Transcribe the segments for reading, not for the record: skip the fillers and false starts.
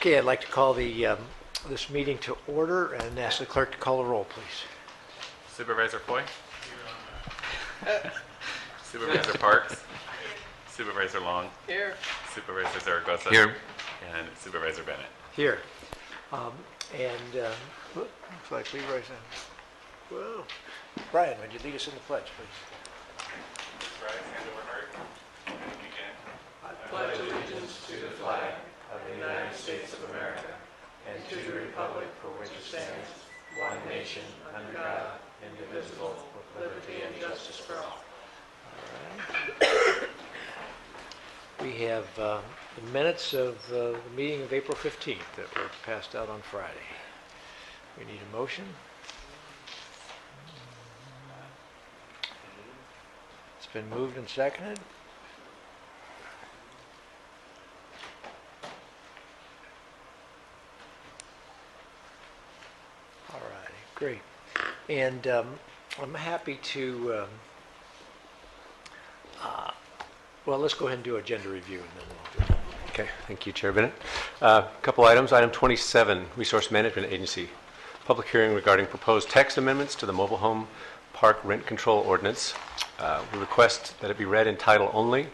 Okay, I'd like to call this meeting to order and ask the clerk to call the roll, please. Supervisor Foy? Supervisor Parks? Supervisor Long? Here. Supervisor Zaragoza? Here. And Supervisor Bennett? Here. Looks like Leroy's in. Whoa. Brian, would you lead us in the pledge, please? Rise, hand over heart. I pledge allegiance to the flag of the United States of America and to the republic for which it stands, one nation, under God, indivisible, with liberty and justice for all. We have the minutes of the meeting of April 15th that were passed out on Friday. We need a motion. It's been moved and seconded. All righty, great. And I'm happy to, well, let's go ahead and do agenda review and then we'll do it. Okay, thank you, Chair Bennett. A couple items. Item 27, Resource Management Agency. Public hearing regarding proposed text amendments to the Mobile Home Park Rent Control Ordinance. We request that it be read in title only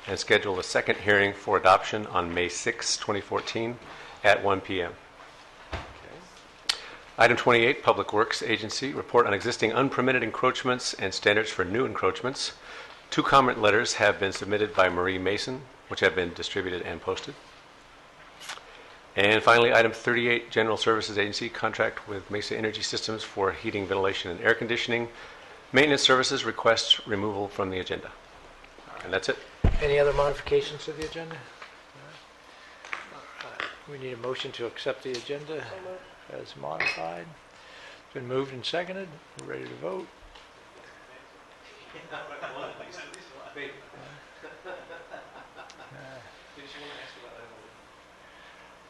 and schedule a second hearing for adoption on May 6, 2014 at 1 p.m. Item 28, Public Works Agency. Report on existing unpermitted encroachments and standards for new encroachments. 2 comment letters have been submitted by Marie Mason, which have been distributed and posted. And finally, item 38, General Services Agency, contract with Mesa Energy Systems for heating, ventilation, and air conditioning. Maintenance services request removal from the agenda. And that's it. Any other modifications to the agenda? We need a motion to accept the agenda as modified. It's been moved and seconded. We're ready to vote.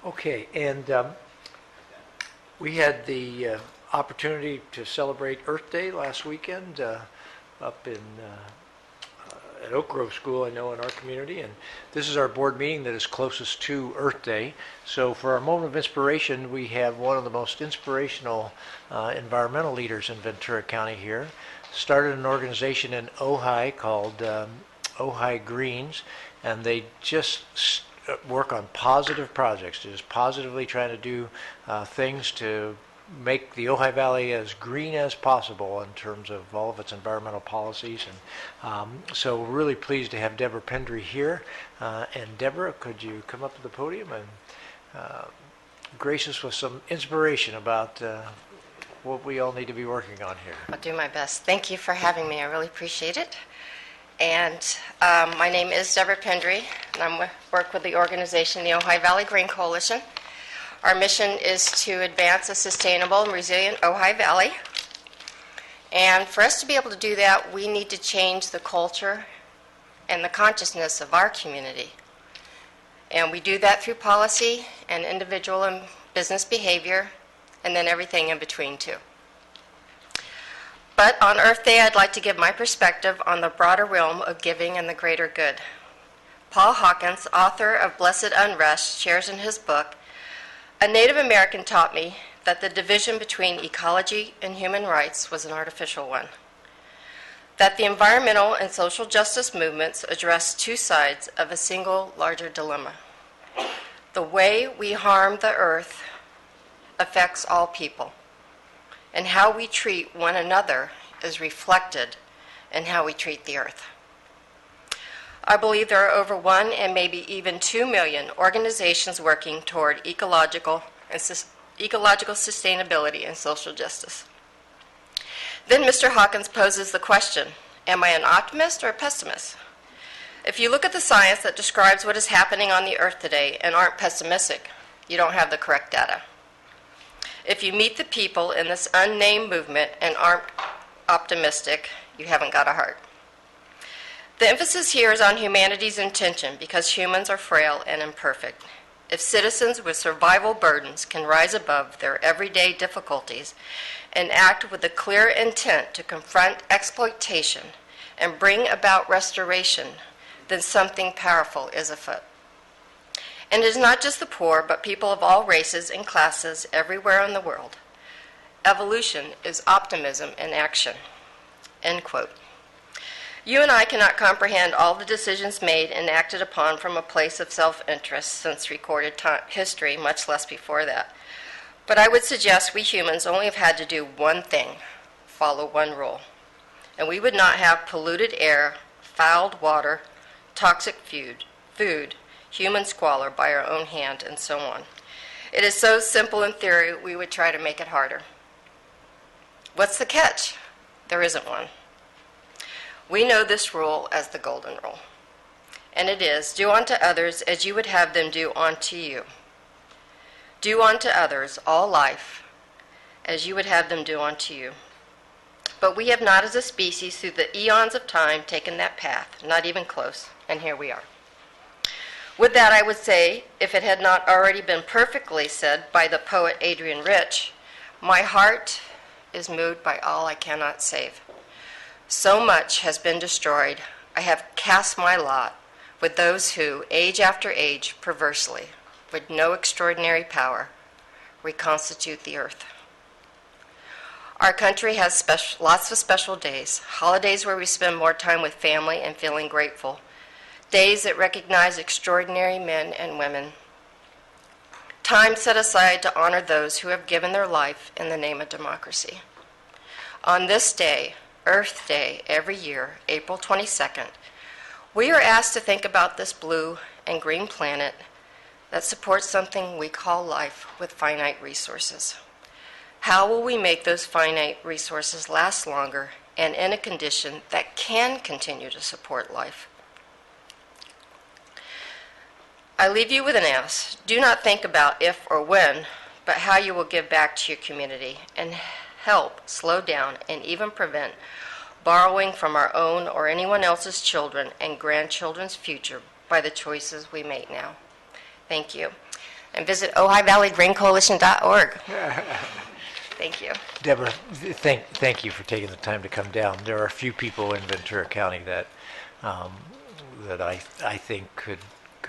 Okay, and we had the opportunity to celebrate Earth Day last weekend up in at Oak Grove School, I know, in our community, and this is our board meeting that is closest to Earth Day. So for our moment of inspiration, we have one of the most inspirational environmental leaders in Ventura County here. Started an organization in Ojai called Ojai Greens, and they just work on positive projects, just positively trying to do things to make the Ojai Valley as green as possible in terms of all of its environmental policies. And so we're really pleased to have Deborah Pendry here. And Deborah, could you come up to the podium and grace us with some inspiration about what we all need to be working on here? I'll do my best. Thank you for having me. I really appreciate it. And my name is Deborah Pendry, and I work with the organization, the Ojai Valley Green Coalition. Our mission is to advance a sustainable and resilient Ojai Valley. And for us to be able to do that, we need to change the culture and the consciousness of our community. And we do that through policy and individual and business behavior, and then everything in between too. But on Earth Day, I'd like to give my perspective on the broader realm of giving and the greater good. Paul Hawkins, author of Blessed Unrest, shares in his book, "A Native American taught me that the division between ecology and human rights was an artificial one. That the environmental and social justice movements address 2 sides of a single larger dilemma. The way we harm the earth affects all people, and how we treat one another is reflected in how we treat the earth. I believe there are over 1 and maybe even 2 million organizations working toward ecological sustainability and social justice." Then Mr. Hawkins poses the question, am I an optimist or a pessimist? If you look at the science that describes what is happening on the earth today and aren't pessimistic, you don't have the correct data. If you meet the people in this unnamed movement and aren't optimistic, you haven't got a heart. The emphasis here is on humanity's intention because humans are frail and imperfect. If citizens with survival burdens can rise above their everyday difficulties and act with a clear intent to confront exploitation and bring about restoration, then something powerful is afoot. And it is not just the poor, but people of all races and classes everywhere in the world. Evolution is optimism in action." End quote. You and I cannot comprehend all the decisions made and acted upon from a place of self-interest since recorded history, much less before that. But I would suggest we humans only have had to do one thing: follow one rule. And we would not have polluted air, fouled water, toxic food, human squalor by our own hand, and so on. It is so simple in theory, we would try to make it harder. What's the catch? There isn't one. We know this rule as the golden rule. And it is, do unto others as you would have them do unto you. Do unto others all life as you would have them do unto you. But we have not as a species through the eons of time taken that path, not even close, and here we are. With that, I would say, if it had not already been perfectly said by the poet Adrian Rich, my heart is moved by all I cannot save. So much has been destroyed, I have cast my lot with those who, age after age, perversely, with no extraordinary power, reconstitute the earth. Our country has lots of special days, holidays where we spend more time with family and feeling grateful, days that recognize extraordinary men and women, time set aside to honor those who have given their life in the name of democracy. On this day, Earth Day, every year, April 22nd, we are asked to think about this blue and green planet that supports something we call life with finite resources. How will we make those finite resources last longer and in a condition that can continue to support life? I leave you with an ask. Do not think about if or when, but how you will give back to your community and help slow down and even prevent borrowing from our own or anyone else's children and grandchildren's future by the choices we make now. Thank you. And visit OhighValleyGreenCoalition.org. Thank you. Deborah, thank you for taking the time to come down. There are a few people in Ventura County that I think could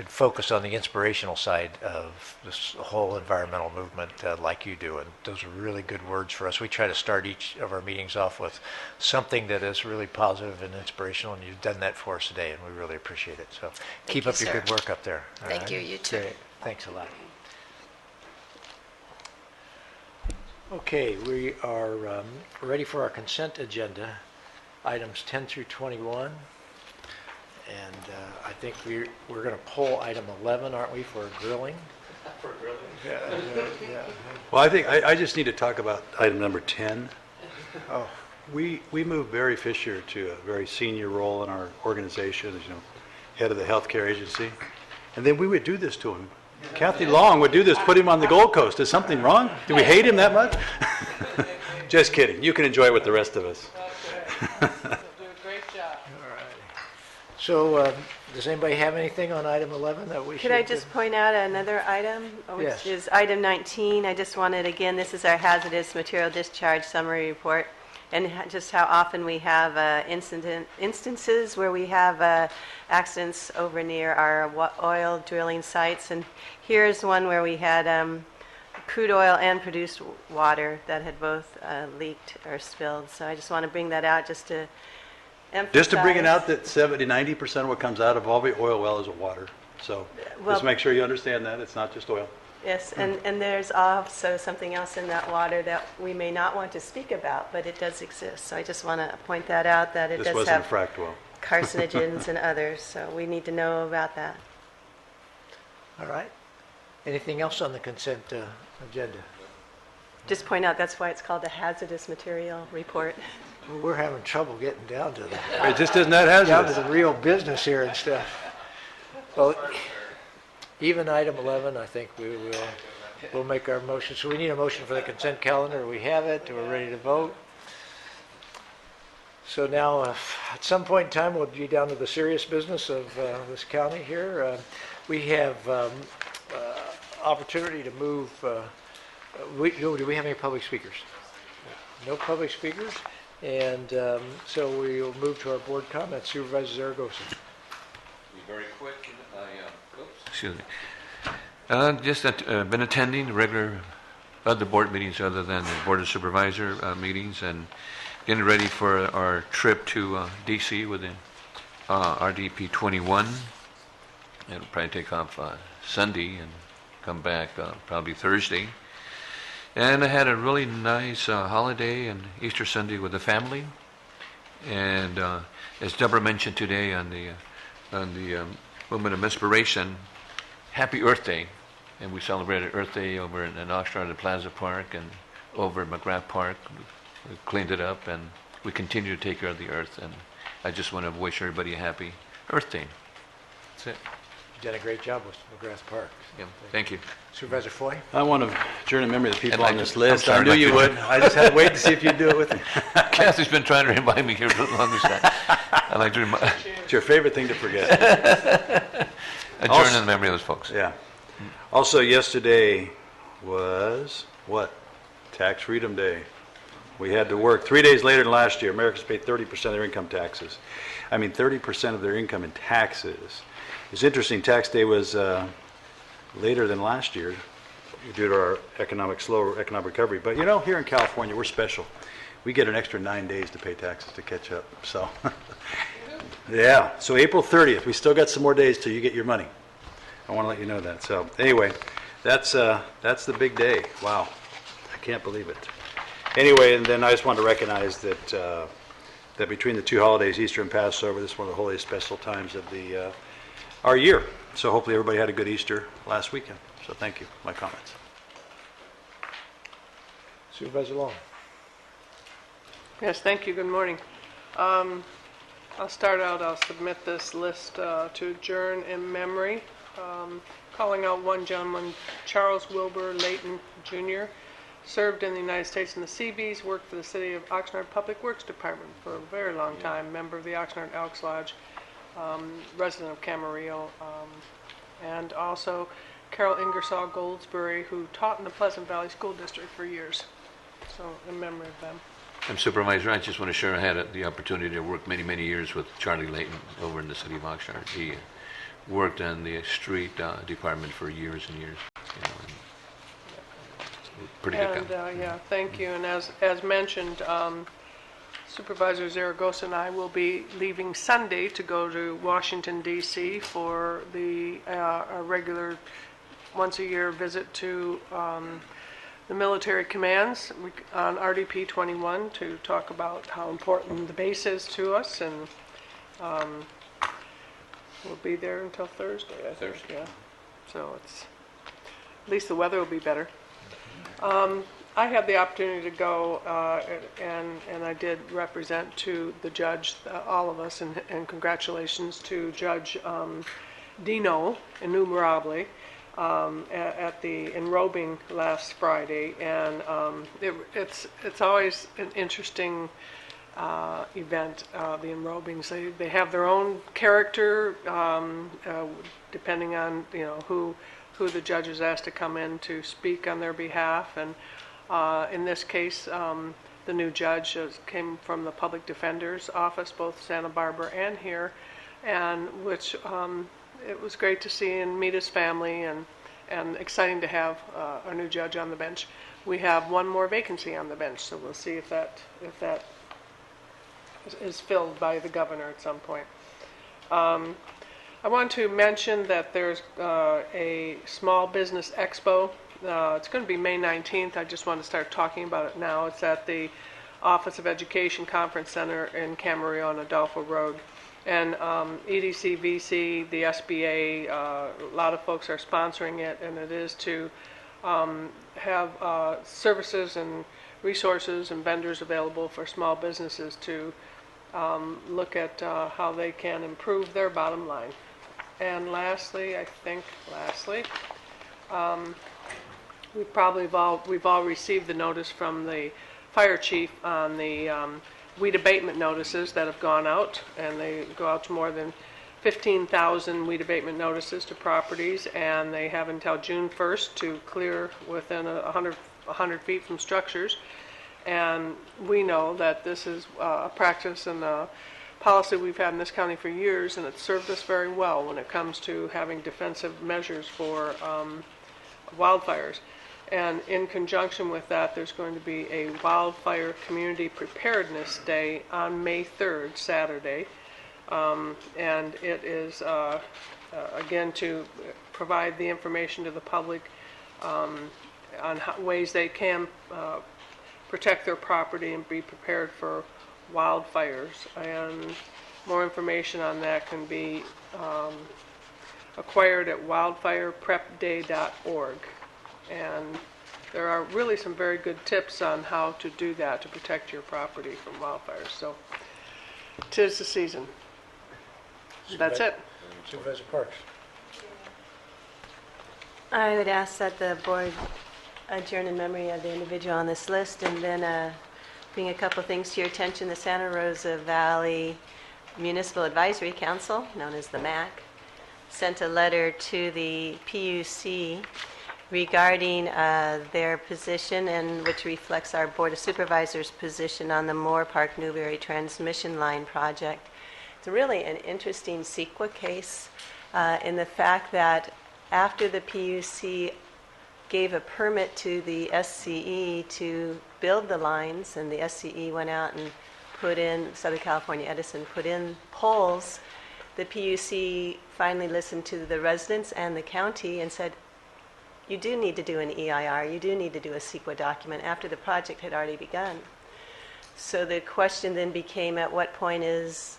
focus on the inspirational side of this whole environmental movement like you do, and those are really good words for us. We try to start each of our meetings off with something that is really positive and inspirational, and you've done that for us today, and we really appreciate it. So keep up your good work up there. All Thank right? you. You too. Great. Thanks a lot. Okay, we are ready for our consent agenda, items 10 through 21. And I think we're going to pull item 11, aren't we, for grilling? For grilling? Yeah. Well, I think I just need to talk about item number 10. Oh, We moved Barry Fisher to a very senior role in our organization, as head of the healthcare agency. And then we would do this to him. Kathy Long would do this, put him on the Gold Coast. Is something wrong? Do we hate him that much? Just kidding. You can enjoy it with the rest of us. Do a great job. so does anybody have anything on item 11 that we should? Could I just point out another item, which Yes. is item 19? I just wanted, again, this is our hazardous material discharge summary report, and just how often we have instances where we have accidents over near our oil drilling sites. And here's one where we had crude oil and produced water that had both leaked or spilled. So I just want to bring that out just to emphasize. Just to bring it out that 70-90% of what comes out of every oil well is water. So Well- just make sure you understand that. It's not just oil. Yes, and there's also something else in that water that we may not want to speak about, but it does exist. So I just want to point that out, that it This does wasn't a have fracked well. carcinogens and others, so we need to know about that. All right. Anything else on the consent agenda? Just point out, that's why it's called the hazardous material report. Well, we're having trouble getting down to It just isn't that down to hazardous. the real business here and stuff. Well, even item 11, I think we'll make our motion. So we need a motion for the consent calendar. We have it. We're ready to vote. So now, at some point in time, we'll be down to the serious business of this county here. We have opportunity to move. Do we have any public speakers? No public speakers. And so we will move to our board comments. Supervisor Zaragoza. Be very quick. Excuse me. Just been attending regular other board meetings other than the Board of Supervisor meetings, and getting ready for our trip to D.C. with the RDP 21. It'll probably take off Sunday and come back probably Thursday. And I had a really nice holiday and Easter Sunday with the family. And as Deborah mentioned today on the Women of Inspiration, Happy Earth Day. And we celebrated Earth Day over in Oxnard at Plaza Park and over at McGrath Park. We cleaned it up, and we continue to take care of the earth. And I just want to wish everybody a happy Earth Day. That's it. You've done a great job with McGrath Park. Yeah, thank you. Supervisor Foy? I want to journn in memory of the people I'd on like this to- list. I'm sorry, I knew I'd like you to- would. I just had to wait to see if you'd do it with me. Kathy's been trying to remind me here for the longest time. I'd like to It's your favorite thing to forget. adjourn in memory of those folks. Yeah. Also, yesterday was what? Tax Freedom Day. We had to work 3 days later than last year. Americans paid 30% of their income taxes. I mean, 30% of their income in taxes. It's interesting, tax day was later than last year due to our slower economic recovery. But you know, here in California, we're special. We get an extra 9 days to pay taxes to catch up. So, yeah. So April 30th, we still got some more days till you get your money. I want to let you know that. So anyway, that's the big day. Wow, I can't believe it. Anyway, and then I just wanted to recognize that that between the two holidays, Easter and Passover, this is one of the holiest special times of our year. So hopefully everybody had a good Easter last weekend. So thank you. My comments. Supervisor Long? Yes, thank you. Good morning. I'll start out, I'll submit this list to adjourn in memory. Calling out one gentleman, Charles Wilbur Layton Jr., served in the United States in the Seabees, worked for the City of Oxnard Public Works Department for a very long time, member of the Oxnard Elks Lodge, resident of Camarillo, and also Carol Ingersoll Goldsberry, who taught in the Pleasant Valley School District for years. So in memory of them. I'm Supervisor. I just want to share I had the opportunity to work many, many years with Charlie Layton over in the City of Oxnard. He worked on the street department for years and years. You know, and pretty good guy. Yeah, thank you. And as mentioned, Supervisor Zaragoza and I will be leaving Sunday to go to Washington, D.C. for a regular once-a-year visit to the military commands on RDP 21 to talk about how important the base is to us, and we'll be there until Thursday, I think. Thursday. Yeah. So at least the weather will be better. I had the opportunity to go, and I did represent to the judge, all of us, and congratulations to Judge Dino Innumerable at the enrobing last Friday, and it's always an interesting event. The enrobings, they have their own character, depending on who the judge is asked to come in to speak on their behalf, and in this case, the new judge came from the public defender's office, both Santa Barbara and here, and which it was great to see and meet his family, and exciting to have a new judge on the bench. We have one more vacancy on the bench, so we'll see if that is filled by the governor at some point. I want to mention that there's a small business expo. It's going to be May 19th. I just want to start talking about it now. It's at the Office of Education Conference Center in Camarillo on Adolfo Road. And EDC, VC, the SBA, a lot of folks are sponsoring it, and it is to have services and resources and vendors available for small businesses to look at how they can improve their bottom line. And lastly, we've all received the notice from the fire chief on the weed abatement notices that have gone out, and they go out to more than 15,000 weed abatement notices to properties, and they have until June 1st to clear within 100 feet from structures. And we know that this is a practice and a policy we've had in this county for years, and it's served us very well when it comes to having defensive measures for wildfires. And in conjunction with that, there's going to be a Wildfire Community Preparedness Day on May 3rd, Saturday. And it is, again, to provide the information to the public on ways they can protect their property and be prepared for wildfires. And more information on that can be acquired at wildfireprepday.org. And there are really some very good tips on how to do that to protect your property from wildfires. So 'tis the season. That's it. Supervisor Parks. I would ask that the board adjourn in memory of the individual on this list, and then bring a couple things to your attention. The Santa Rosa Valley Municipal Advisory Council, known as the MAC, sent a letter to the PUC regarding their position, and which reflects our Board of Supervisors' position on the Moore Park Newberry transmission line project. It's really an interesting CEQA case in the fact that after the PUC gave a permit to the SCE to build the lines, and the SCE went out and put in, Southern California Edison put in poles, the PUC finally listened to the residents and the county and said, you do need to do an EIR, you do need to do a CEQA document after the project had already begun. So the question then became, at what point does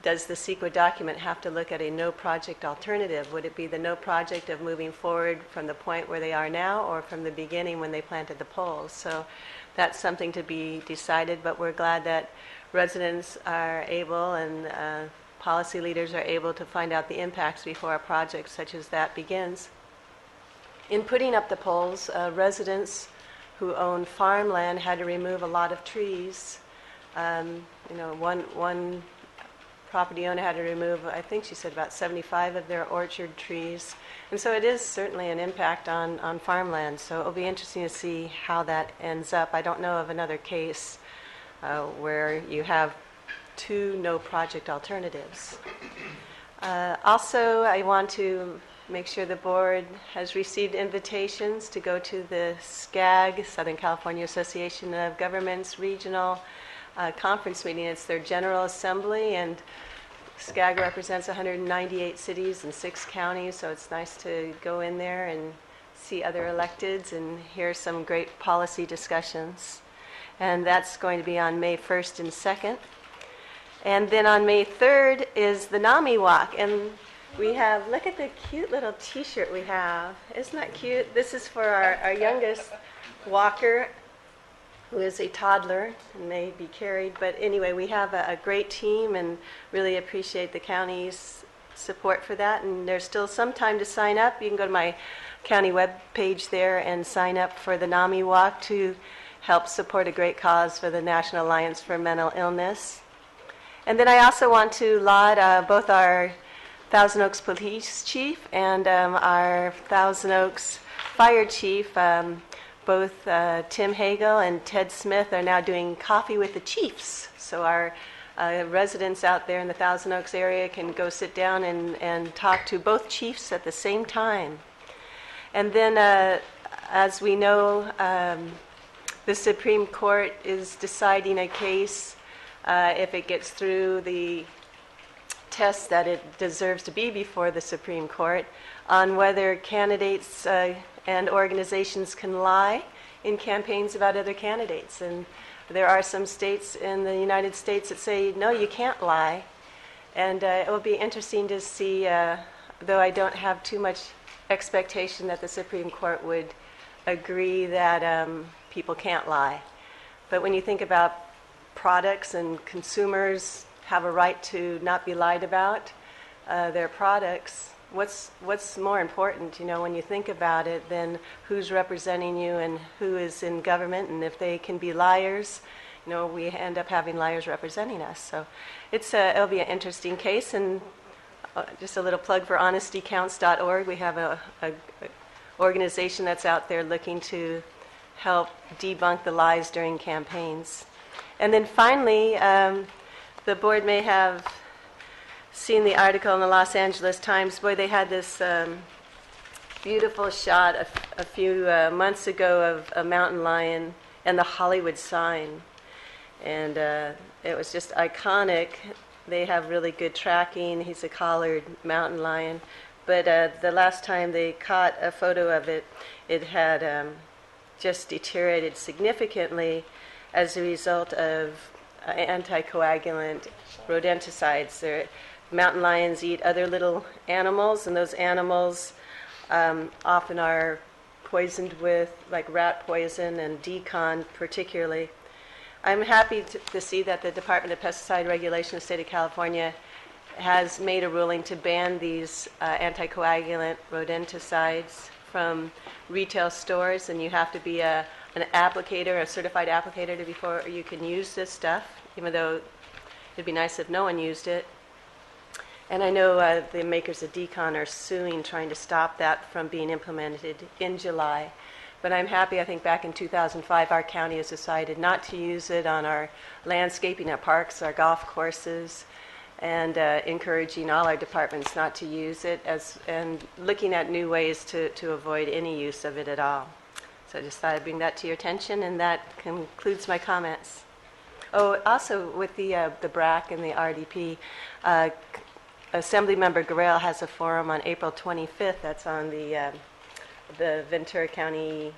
the CEQA document have to look at a no project alternative? Would it be the no project of moving forward from the point where they are now, or from the beginning when they planted the poles? So that's something to be decided, but we're glad that residents are able and policy leaders are able to find out the impacts before a project such as that begins. In putting up the poles, residents who own farmland had to remove a lot of trees. One property owner had to remove, I think she said, about 75 of their orchard trees. And so it is certainly an impact on farmland. So it'll be interesting to see how that ends up. I don't know of another case where you have two no project alternatives. Also, I want to make sure the board has received invitations to go to the SCAG, Southern California Association of Governments Regional Conference meeting. It's their General Assembly, and SCAG represents 198 cities and 6 counties, so it's nice to go in there and see other electeds and hear some great policy discussions. And that's going to be on May 1st and 2nd. And then on May 3rd is the NAMI Walk, and we have, look at the cute little t-shirt we have. Isn't that cute? This is for our youngest walker, who is a toddler and may be carried. But anyway, we have a great team and really appreciate the county's support for that. And there's still some time to sign up. You can go to my county web page there and sign up for the NAMI Walk to help support a great cause for the National Alliance for Mental Illness. And then I also want to laud both our Thousand Oaks Police Chief and our Thousand Oaks Fire Chief. Both Tim Hagel and Ted Smith are now doing Coffee with the Chiefs. So our residents out there in the Thousand Oaks area can go sit down and talk to both chiefs at the same time. And then, as we know, the Supreme Court is deciding a case, if it gets through the test that it deserves to be before the Supreme Court, on whether candidates and organizations can lie in campaigns about other candidates. And there are some states in the United States that say, no, you can't lie. And it will be interesting to see, though I don't have too much expectation that the Supreme Court would agree that people can't lie. But when you think about products, and consumers have a right to not be lied about their products, what's more important, when you think about it, than who's representing you and who is in government? And if they can be liars, we end up having liars representing us. So it'll be an interesting case. And just a little plug for honestycounts.org. We have a organization that's out there looking to help debunk the lies during campaigns. And then finally, the board may have seen the article in the Los Angeles Times. Boy, they had this beautiful shot a few months ago of a mountain lion and the Hollywood sign. And it was just iconic. They have really good tracking. He's a collared mountain lion. But the last time they caught a photo of it, it had just deteriorated significantly as a result of anticoagulant rodenticides. Mountain lions eat other little animals, and those animals often are poisoned with like rat poison and decon particularly. I'm happy to see that the Department of Pesticide Regulation of the State of California has made a ruling to ban these anticoagulant rodenticides from retail stores, and you have to be an applicator, a certified applicator before you can use this stuff, even though it'd be nice if no one used it. And I know the makers of Decon are suing, trying to stop that from being implemented in July. But I'm happy, I think back in 2005, our county has decided not to use it on our landscaping, our parks, our golf courses, and encouraging all our departments not to use it, and looking at new ways to avoid any use of it at all. So I just thought I'd bring that to your attention, and that concludes my comments. Oh, also with the BRAC and the RDP, Assemblymember Garrell has a forum on April 25th. That's on the Ventura County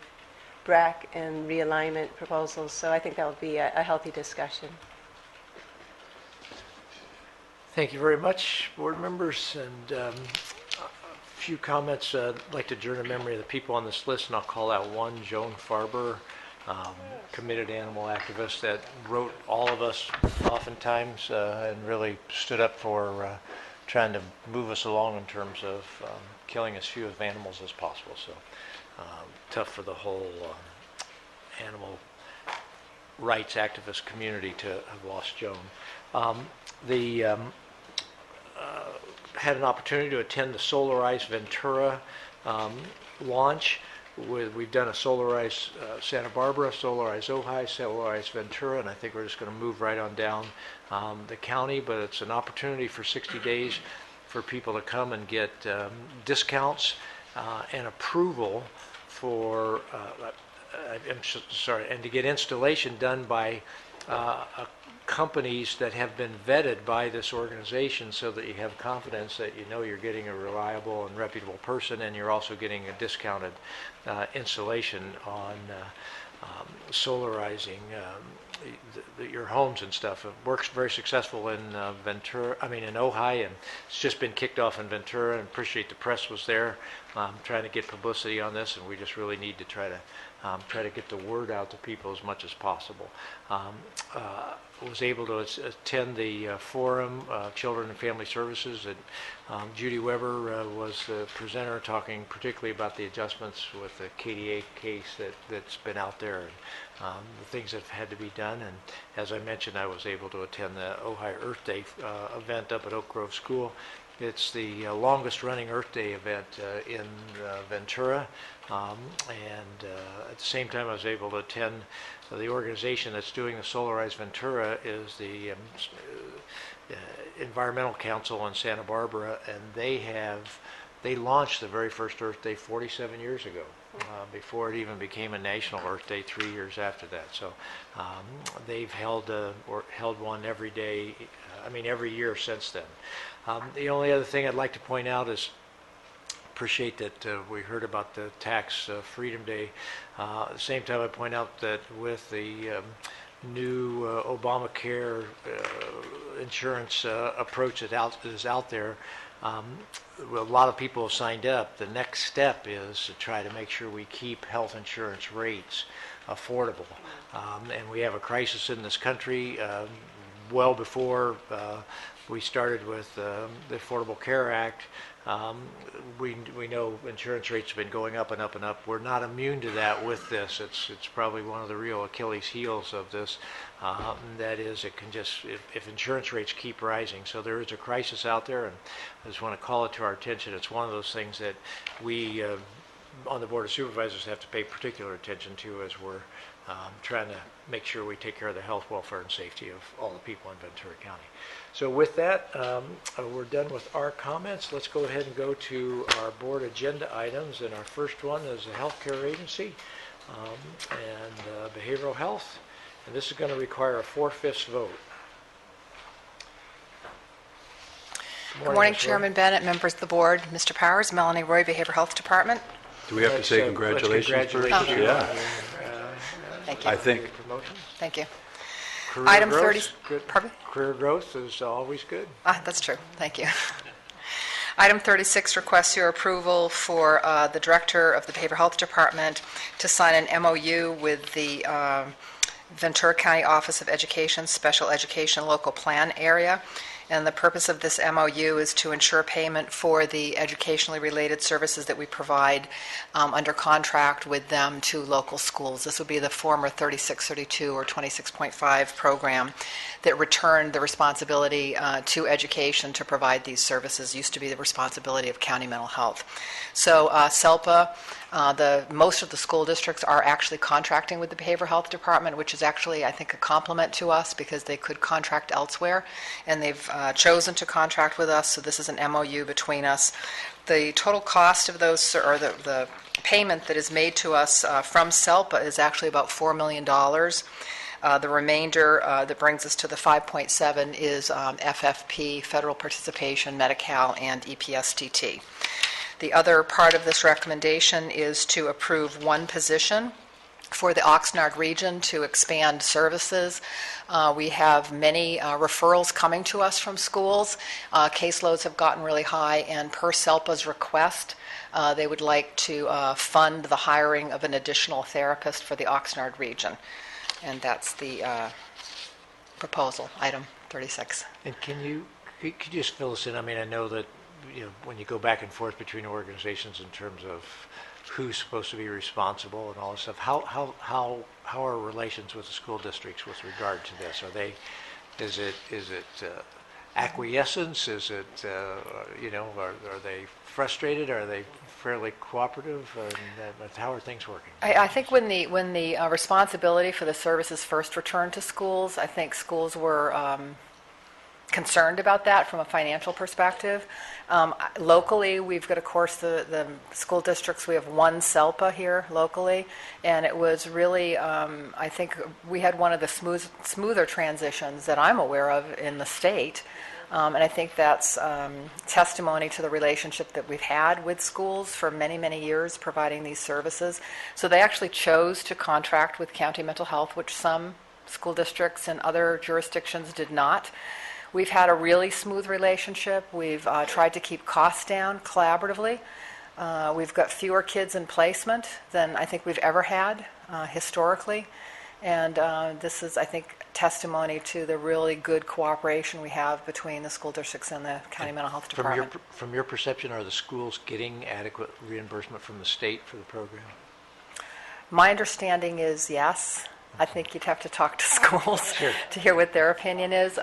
BRAC and realignment proposals. So I think that will be a healthy discussion. Thank you very much, board members. And a few comments. I'd like to adjourn in memory of the people on this list, and I'll call out one, Joan Farber, committed animal activist that wrote all of us oftentimes and really stood up for trying to move us along in terms of killing as few of animals as possible. So tough for the whole animal rights activist community to have lost Joan. Had an opportunity to attend the Solarize Ventura launch. We've done a Solarize Santa Barbara, Solarize Ojai, Solarize Ventura, and I think we're just going to move right on down the county, but it's an opportunity for 60 days for people to come and get discounts and approval for, and to get installation done by companies that have been vetted by this organization, so that you have confidence that you know you're getting a reliable and reputable person, and you're also getting a discounted installation on solarizing your homes and stuff. It works very successful in in Ojai, and it's just been kicked off in Ventura, and appreciate the press was there trying to get publicity on this, and we just really need to try to get the word out to people as much as possible. Was able to attend the forum, Children and Family Services, and Judy Weber was the presenter, talking particularly about the adjustments with the KDA case that's been out there, and the things that have had to be done. And as I mentioned, I was able to attend the Ojai Earth Day event up at Oak Grove School. It's the longest running Earth Day event in Ventura, and at the same time I was able to attend the organization that's doing the Solarize Ventura is the Environmental Council in Santa Barbara, and they launched the very first Earth Day 47 years ago, before it even became a national Earth Day 3 years after that. So they've held one every day, every year since then. The only other thing I'd like to point out is appreciate that we heard about the Tax Freedom Day. At the same time, I point out that with the new Obamacare insurance approach that is out there, a lot of people have signed up. The next step is to try to make sure we keep health insurance rates affordable. And we have a crisis in this country well before we started with the Affordable Care Act. We know insurance rates have been going up and up and up. We're not immune to that with this. It's probably one of the real Achilles heels of this. That is, it can just, if insurance rates keep rising. So there is a crisis out there, and I just want to call it to our attention. It's one of those things that we on the Board of Supervisors have to pay particular attention to as we're trying to make sure we take care of the health, welfare, and safety of all the people in Ventura County. So with that, we're done with our comments. Let's go ahead and go to our board agenda items, and our first one is the healthcare agency and behavioral health, and this is going to require a 4/5 vote. Good morning, Ms. Roy. Chairman Bennett, members of the board, Mr. Powers, Melanie Roy, Behavioral Health Department. Do we have to say Let's congratulations first? congratulate you Yeah, on your, Thank you. I think. promotion. Thank you. Career Item growth, 30 good. pardon? Career growth is always good. That's true. Thank you. Item 36 requests your approval for the Director of the Behavioral Health Department to sign an MOU with the Ventura County Office of Education, Special Education Local Plan Area. And the purpose of this MOU is to ensure payment for the educationally related services that we provide under contract with them to local schools. This would be the former 3632 or 26.5 program that returned the responsibility to education to provide these services. Used to be the responsibility of county mental health. So SELPA, most of the school districts are actually contracting with the Behavioral Health Department, which is actually, I think, a compliment to us because they could contract elsewhere, and they've chosen to contract with us, so this is an MOU between us. The total cost of those, or the payment that is made to us from SELPA is actually about $4 million. The remainder that brings us to the 5.7 is FFP, Federal Participation, Medi-Cal, and EPSTT. The other part of this recommendation is to approve one position for the Oxnard region to expand services. We have many referrals coming to us from schools. Caseloads have gotten really high, and per SELPA's request, they would like to fund the hiring of an additional therapist for the Oxnard region. And that's the proposal, item 36. And could you just fill us in? I mean, I know that when you go back and forth between organizations in terms of who's supposed to be responsible and all this stuff, how are relations with the school districts with regard to this? Is it acquiescence? Is it are they frustrated? Are they fairly cooperative? And how are things working? I think when the responsibility for the services first returned to schools, I think schools were concerned about that from a financial perspective. Locally, we've got, of course, the school districts. We have one SELPA here locally, and it was really, I think we had one of the smoother transitions that I'm aware of in the state. And I think that's testimony to the relationship that we've had with schools for many, many years providing these services. So they actually chose to contract with county mental health, which some school districts and other jurisdictions did not. We've had a really smooth relationship. We've tried to keep costs down collaboratively. We've got fewer kids in placement than I think we've ever had historically. And this is, I think, testimony to the really good cooperation we have between the school districts and the county mental health department. From your perception, are the schools getting adequate reimbursement from the state for the program? My understanding is yes. I think you'd have to talk to schools to hear what their opinion is.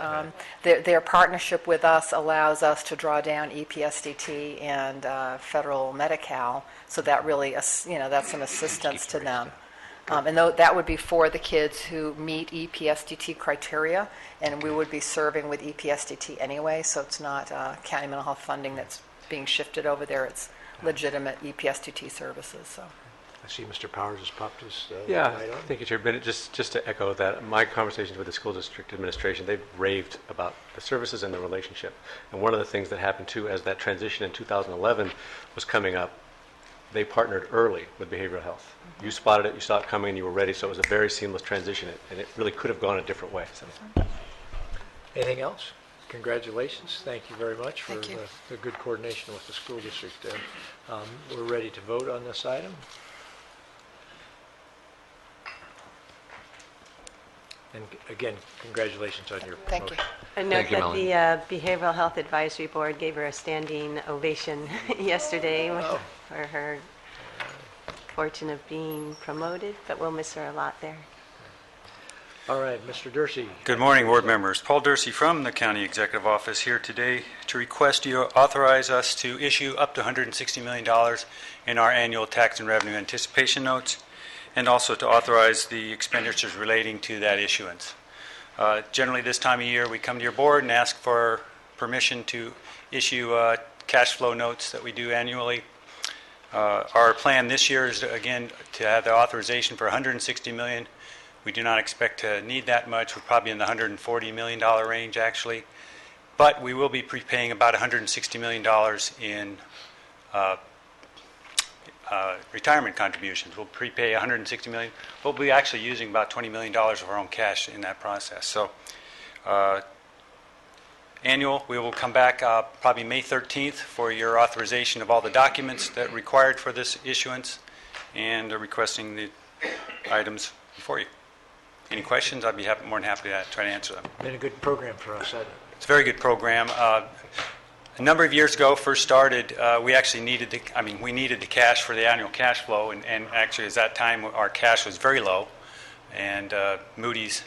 Their partnership with us allows us to draw down EPSDT and federal Medi-Cal, so that really, that's an assistance to them. And that would be for the kids who meet EPSDT criteria, and we would be serving with EPSDT anyway, so it's not county mental health funding that's being shifted over there. It's legitimate EPSDT services. So. I see Mr. Powers has popped his Yeah, light on. thank you, Chair Bennett. Just to echo that, my conversations with the school district administration, they've raved about the services and the relationship. And one of the things that happened, too, as that transition in 2011 was coming up, they partnered early with behavioral health. You spotted it, you saw it coming, and you were ready, so it was a very seamless transition, and it really could have gone a different way. So. Anything else? Congratulations. Thank you very much for Thank you. the good coordination with the school district there. We're ready to vote on this item. And again, congratulations on your Thank promotion. you. I note that the Behavioral Health Advisory Board gave her a standing ovation yesterday for her fortune of being promoted, but we'll miss her a lot there. All right, Mr. Dursey. Good morning, board members. Paul Dursey from the County Executive Office here today to request you authorize us to issue up to $160 million in our annual tax and revenue anticipation notes. and also to authorize the expenditures relating to that issuance. Generally, this time of year, we come to your board and ask for permission to issue cash flow notes that we do annually. Our plan this year is, again, to have the authorization for $160 million. We do not expect to need that much. We're probably in the $140 million range, actually. But we will be prepaying about $160 million in retirement contributions. We'll prepay $160 million. We'll be actually using about $20 million of our own cash in that process. So annual, we will come back probably May 13th for your authorization of all the documents that are required for this issuance and requesting the items before you. Any questions? I'd be more than happy to try to answer them. Been a good program for us, hasn't it? It's a very good program. A number of years ago, first started, we actually needed the cash for the annual cash flow, and actually at that time our cash was very low, and Moody's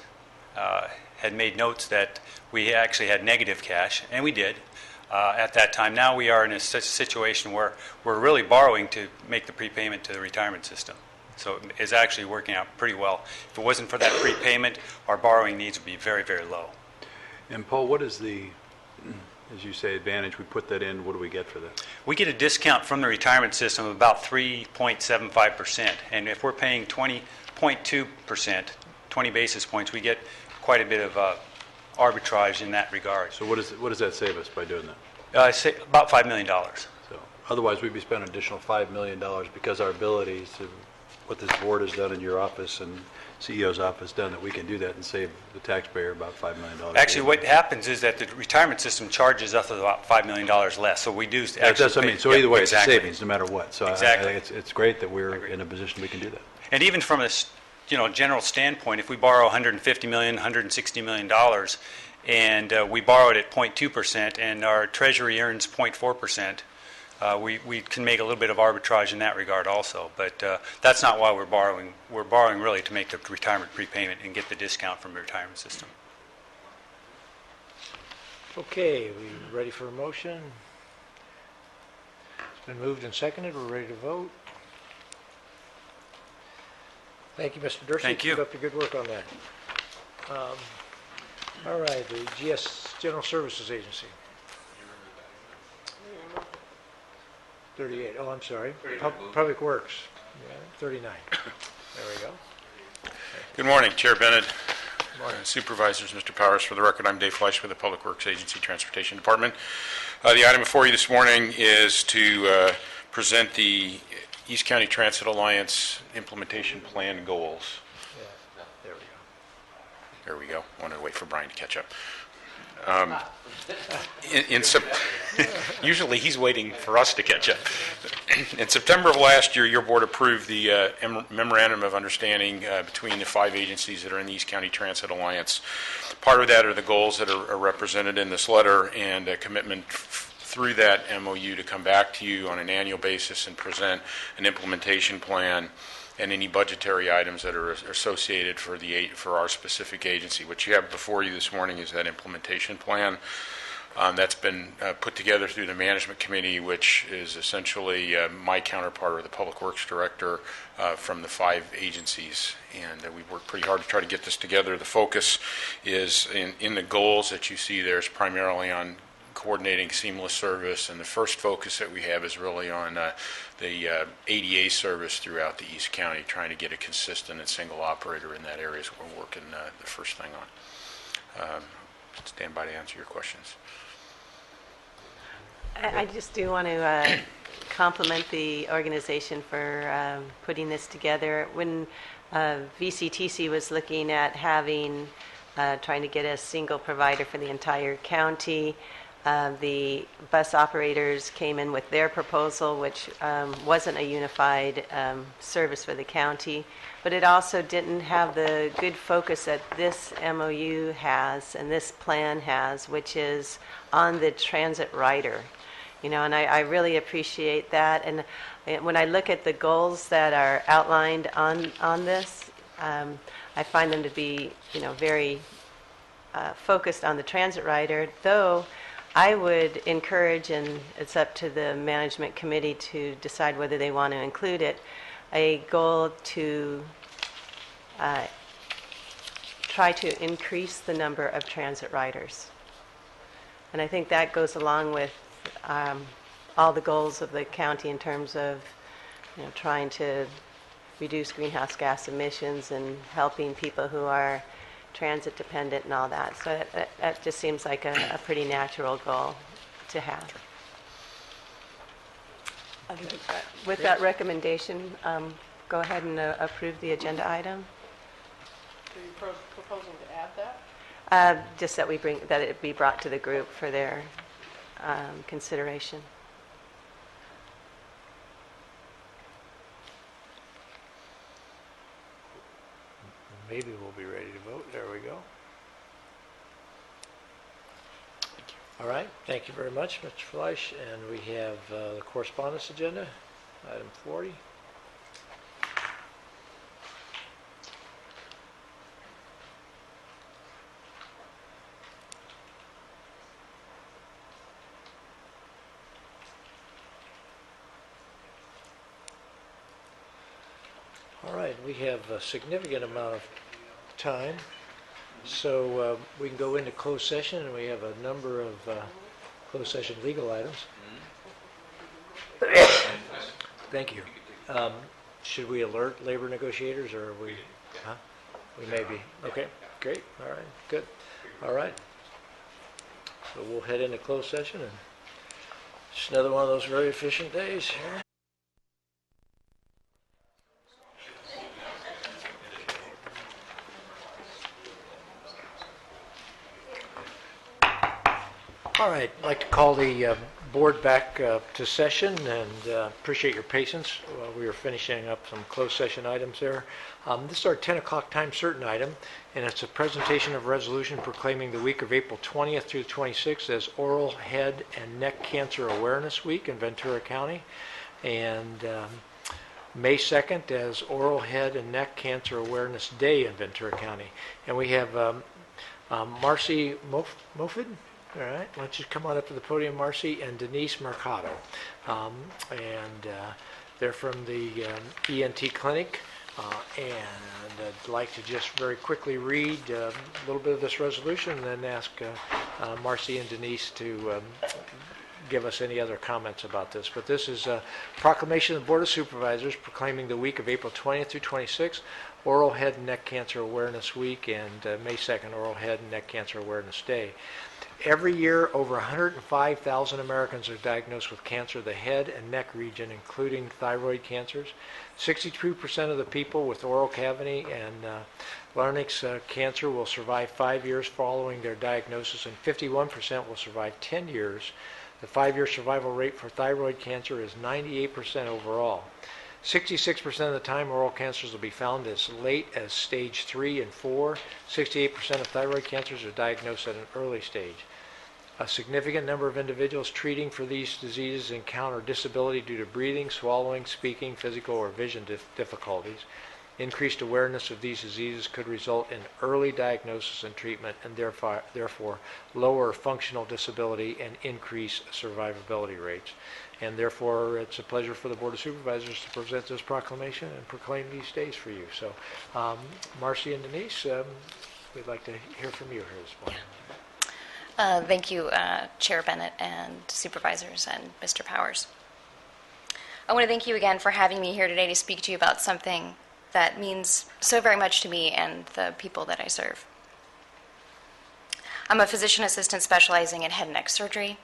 had made notes that we actually had negative cash, and we did at that time. Now we are in a situation where we're really borrowing to make the prepayment to the retirement system. So it's actually working out pretty well. If it wasn't for that prepayment, our borrowing needs would be very, very low. And Paul, what is the, as you say, advantage? We put that in, what do we get for that? We get a discount from the retirement system of about 3.75%. And if we're paying 20.2%, 20 basis points, we get quite a bit of arbitrage in that regard. So what does that save us by doing that? Say about $5 million. So otherwise, we'd be spending an additional $5 million because our ability to, what this board has done in your office and CEO's office done, that we can do that and save the taxpayer about $5 million. Actually, what happens is that the retirement system charges us about $5 million less. So we do actually That's what I mean. So either way, exactly. It's savings no matter what. So Exactly. I think it's great that we're in a position we can do that. And even from a general standpoint, if we borrow $150 million, $160 million, and we borrow it at 0.2%, and our Treasury earns 0.4%, we can make a little bit of arbitrage in that regard also. But that's not why we're borrowing. We're borrowing really to make the retirement prepayment and get the discount from the retirement system. Okay, we ready for a motion? It's been moved and seconded. We're ready to vote. Thank you, Mr. Dursey. Thank you. Keep up the good work on that. All right, the GS General Services Agency. 38. Oh, I'm sorry. Public Works. Yeah, 39. There we go. Good morning, Chair Bennett, Supervisors, Mr. Powers. For the record, I'm Dave Fleisch with the Public Works Agency Transportation Department. The item before you this morning is to present the East County Transit Alliance Implementation Plan goals. Yeah, there we go. There we go. I wanted to wait for Brian to catch up. Usually he's waiting for us to catch up. In September of last year, your board approved the Memorandum of Understanding between the 5 agencies that are in the East County Transit Alliance. Part of that are the goals that are represented in this letter, and a commitment through that MOU to come back to you on an annual basis and present an implementation plan and any budgetary items that are associated for our specific agency. What you have before you this morning is that implementation plan that's been put together through the management committee, which is essentially my counterpart, or the public works director from the 5 agencies. And we've worked pretty hard to try to get this together. The focus is in the goals that you see there is primarily on coordinating seamless service, and the first focus that we have is really on the ADA service throughout the East County, trying to get a consistent and single operator in that area is what we're working the first thing on. Stand by to answer your questions. I just do want to compliment the organization for putting this together. When VCTC was looking at trying to get a single provider for the entire county, the bus operators came in with their proposal, which wasn't a unified service for the county, but it also didn't have the good focus that this MOU has and this plan has, which is on the transit rider. And I really appreciate that. And when I look at the goals that are outlined on this, I find them to be, very focused on the transit rider, though I would encourage, and it's up to the management committee to decide whether they want to include it, a goal to try to increase the number of transit riders. And I think that goes along with all the goals of the county in terms of trying to reduce greenhouse gas emissions and helping people who are transit dependent and all that. So that just seems like a pretty natural goal to have. With that recommendation, go ahead and approve the agenda item. Are you proposing to add that? Just that it be brought to the group for their consideration. Maybe we'll be ready to vote. There we go. All right, thank you very much, Mr. Fleisch. And we have the correspondence agenda, item 40. All right, we have a significant amount of time, so we can go into closed session, and we have a number of closed session legal items. Thank you. Should we alert labor negotiators, or are we? Huh? We may be. Okay, great. All right, good. All right. So we'll head into closed session, and just another one of those very efficient days here. All right, I'd like to call the board back to session, and appreciate your patience while we were finishing up some closed session items there. This is our 10 o'clock time certain item, and it's a presentation of resolution proclaiming the week of April 20th through 26th as Oral Head and Neck Cancer Awareness Week in Ventura County, and May 2nd as Oral Head and Neck Cancer Awareness Day in Ventura County. And we have Marcy Mofid. All right, why don't you come on up to the podium, Marcy, and Denise Mercado. They're from the ENT clinic, and I'd like to just very quickly read a little bit of this resolution and then ask Marcy and Denise to give us any other comments about this. But this is a proclamation of the Board of Supervisors proclaiming the week of April 20th through 26th, Oral Head and Neck Cancer Awareness Week, and May 2nd, Oral Head and Neck Cancer Awareness Day. Every year, over 105,000 Americans are diagnosed with cancer of the head and neck region, including thyroid cancers. 62% of the people with oral cavity and larynx cancer will survive 5 years following their diagnosis, and 51% will survive 10 years. The 5-year survival rate for thyroid cancer is 98% overall. 66% of the time, oral cancers will be found as late as stage 3 and 4. 68% of thyroid cancers are diagnosed at an early stage. A significant number of individuals treating for these diseases encounter disability due to breathing, swallowing, speaking, physical, or vision difficulties. Increased awareness of these diseases could result in early diagnosis and treatment, and therefore lower functional disability and increase survivability rates. And therefore, it's a pleasure for the Board of Supervisors to present this proclamation and proclaim these days for you. So, Marcy and Denise, we'd like to hear from you here this morning. Thank you, Chair Bennett and Supervisors and Mr. Powers. I want to thank you again for having me here today to speak to you about something that means so very much to me and the people that I serve. I'm a physician assistant specializing in head and neck surgery.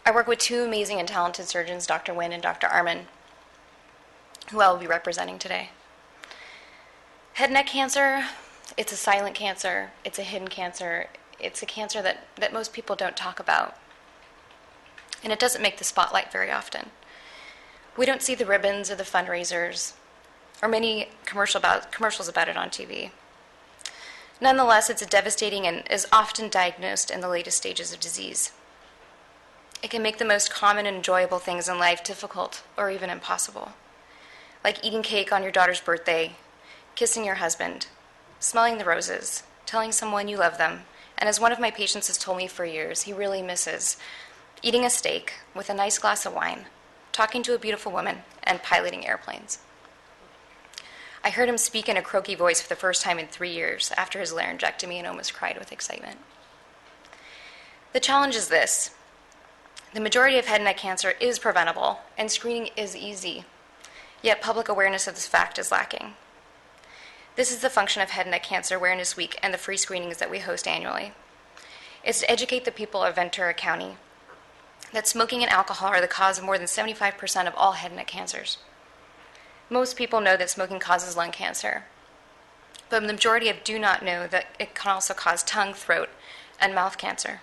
I work with two amazing and talented surgeons, Dr. Nguyen and Dr. Arman, who I will be representing today. Head and neck cancer, it's a silent cancer, it's a hidden cancer, it's a cancer that most people don't talk about. And it doesn't make the spotlight very often. We don't see the ribbons or the fundraisers or many commercials about it on TV. Nonetheless, it's a devastating and is often diagnosed in the latest stages of disease. It can make the most common and enjoyable things in life difficult or even impossible, like eating cake on your daughter's birthday, kissing your husband, smelling the roses, telling someone you love them, and as one of my patients has told me for years, he really misses eating a steak with a nice glass of wine, talking to a beautiful woman, and piloting airplanes. I heard him speak in a croaky voice for the first time in 3 years after his laryngectomy and almost cried with excitement. The challenge is this. The majority of head and neck cancer is preventable, and screening is easy, yet public awareness of this fact is lacking. This is the function of Head and Neck Cancer Awareness Week and the free screenings that we host annually. It's to educate the people of Ventura County that smoking and alcohol are the cause of more than 75% of all head and neck cancers. Most people know that smoking causes lung cancer, but the majority do not know that it can also cause tongue, throat, and mouth cancer.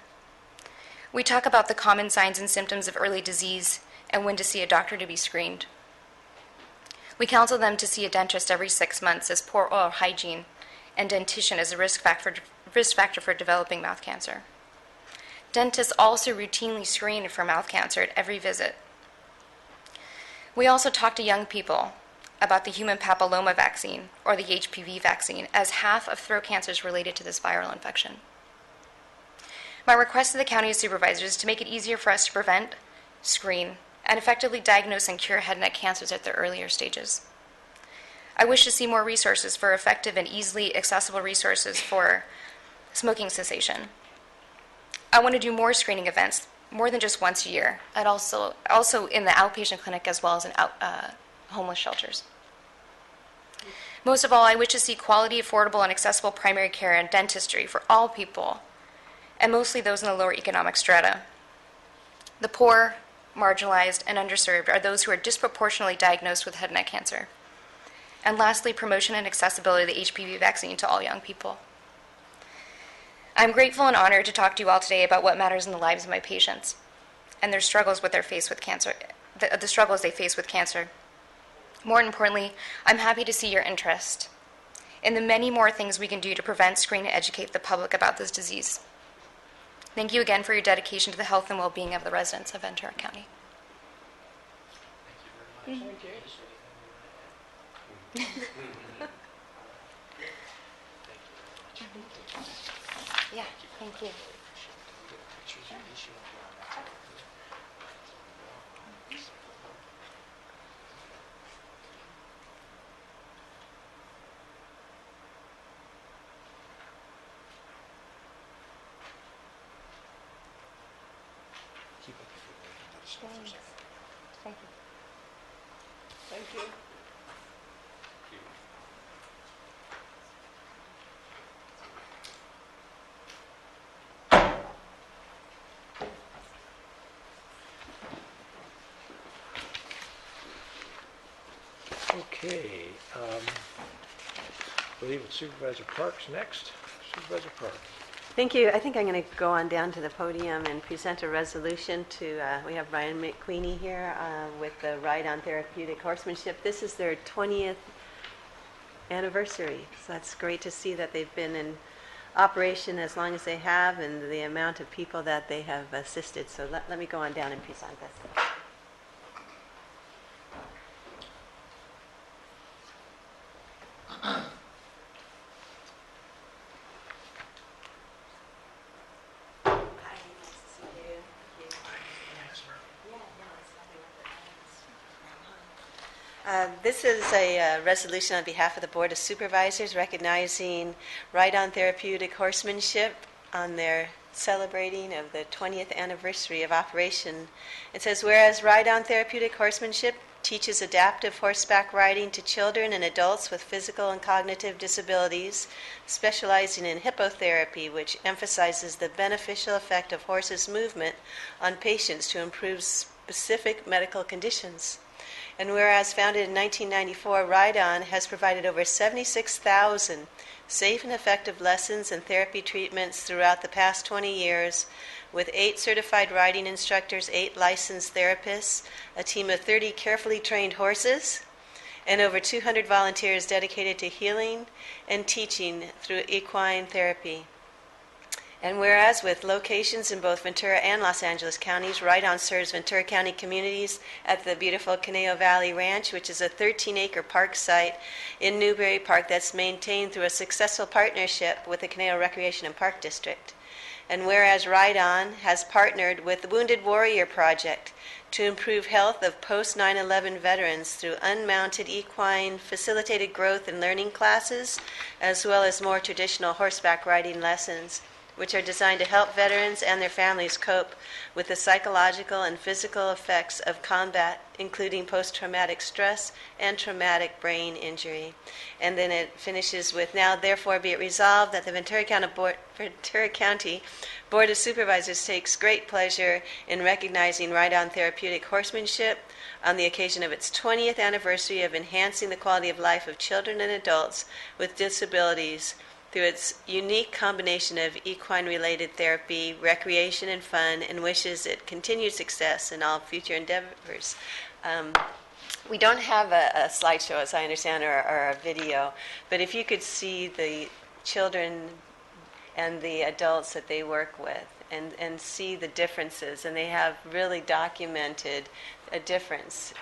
We talk about the common signs and symptoms of early disease and when to see a doctor to be screened. We counsel them to see a dentist every 6 months, as poor oral hygiene and dentition is a risk factor for developing mouth cancer. Dentists also routinely screen for mouth cancer at every visit. We also talk to young people about the human papilloma vaccine, or the HPV vaccine, as half of throat cancer is related to this viral infection. My request to the county supervisors is to make it easier for us to prevent, screen, and effectively diagnose and cure head and neck cancers at their earlier stages. I wish to see more resources for effective and easily accessible resources for smoking cessation. I want to do more screening events, more than just once a year, and also in the outpatient clinic as well as in homeless shelters. Most of all, I wish to see quality, affordable, and accessible primary care and dentistry for all people, and mostly those in the lower economic strata. The poor, marginalized, and underserved are those who are disproportionately diagnosed with head and neck cancer. And lastly, promotion and accessibility of the HPV vaccine to all young people. I'm grateful and honored to talk to you all today about what matters in the lives of my patients and their struggles with their face with cancer, the struggles they face with cancer. More importantly, I'm happy to see your interest in the many more things we can do to prevent, screen, and educate the public about this disease. Thank you again for your dedication to the health and well-being of the residents of Ventura County. Thank you. Yeah, thank you. Thanks. Thank you. Thank you. Okay, I believe it's Supervisor Parks next. Supervisor Parks. Thank you. I think I'm going to go on down to the podium and present a resolution to, we have Brian McQueenie here with the Ride on Therapeutic Horsemanship. This is their 20th anniversary, so that's great to see that they've been in operation as long as they have and the amount of people that they have assisted. So let me go on down and present this. This is a resolution on behalf of the Board of Supervisors recognizing Ride on Therapeutic Horsemanship on their celebrating of the 20th anniversary of operation. It says, whereas Ride on Therapeutic Horsemanship teaches adaptive horseback riding to children and adults with physical and cognitive disabilities, specializing in hippotherapy, which emphasizes the beneficial effect of horses' movement on patients to improve specific medical conditions. And whereas founded in 1994, Ride On has provided over 76,000 safe and effective lessons and therapy treatments throughout the past 20 years, with 8 certified riding instructors, 8 licensed therapists, a team of 30 carefully trained horses, and over 200 volunteers dedicated to healing and teaching through equine therapy. And whereas with locations in both Ventura and Los Angeles counties, Ride On serves Ventura County communities at the beautiful Conejo Valley Ranch, which is a 13-acre park site in Newberry Park that's maintained through a successful partnership with the Conejo Recreation and Park District. And whereas Ride On has partnered with the Wounded Warrior Project to improve health of post 9/11 veterans through unmounted equine facilitated growth and learning classes, as well as more traditional horseback riding lessons, which are designed to help veterans and their families cope with the psychological and physical effects of combat, including post-traumatic stress and traumatic brain injury. And then it finishes with, now therefore be it resolved that the Ventura County Board of Supervisors takes great pleasure in recognizing Ride On Therapeutic Horsemanship on the occasion of its 20th anniversary of enhancing the quality of life of children and adults with disabilities through its unique combination of equine-related therapy, recreation, and fun, and wishes it continued success in all future endeavors. We don't have a slideshow, as I understand, or a video, but if you could see the children and the adults that they work with and see the differences, and they have really documented a difference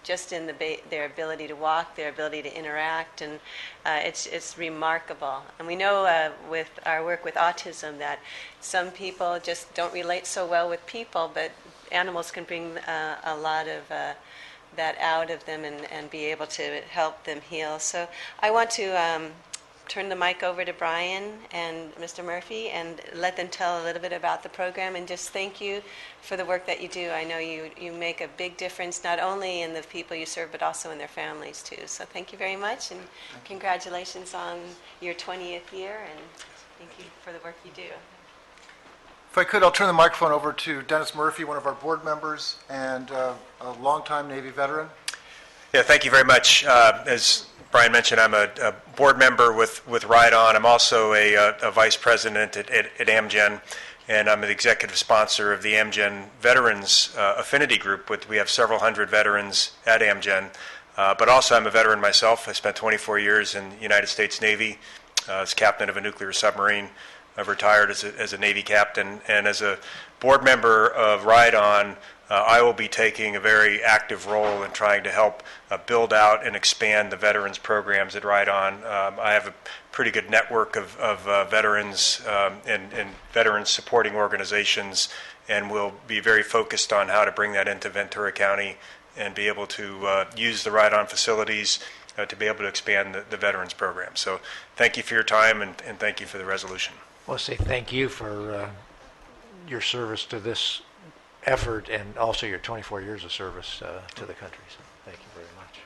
just in their ability to walk, their ability to interact, and it's remarkable. And we know with our work with autism that some people just don't relate so well with people, but animals can bring a lot of that out of them and be able to help them heal. So I want to turn the mic over to Brian and Mr. Murphy and let them tell a little bit about the program, and just thank you for the work that you do. I know you make a big difference not only in the people you serve but also in their families too. So thank you very much, and congratulations on your 20th year, and thank you for the work you do. If I could, I'll turn the microphone over to Dennis Murphy, one of our board members and a longtime Navy veteran. Yeah, thank you very much. As Brian mentioned, I'm a board member with Ride On. I'm also a vice president at Amgen, and I'm an executive sponsor of the Amgen Veterans Affinity Group. We have several hundred veterans at Amgen, but also I'm a veteran myself. I spent 24 years in the United States Navy as captain of a nuclear submarine. I've retired as a Navy captain, and as a board member of Ride On, I will be taking a very active role in trying to help build out and expand the veterans programs at Ride On. I have a pretty good network of veterans and veterans supporting organizations, and we'll be very focused on how to bring that into Ventura County and be able to use the Ride On facilities to be able to expand the veterans program. So thank you for your time, and thank you for the resolution. I want to say thank you for your service to this effort and also your 24 years of service to the country. So thank you very much.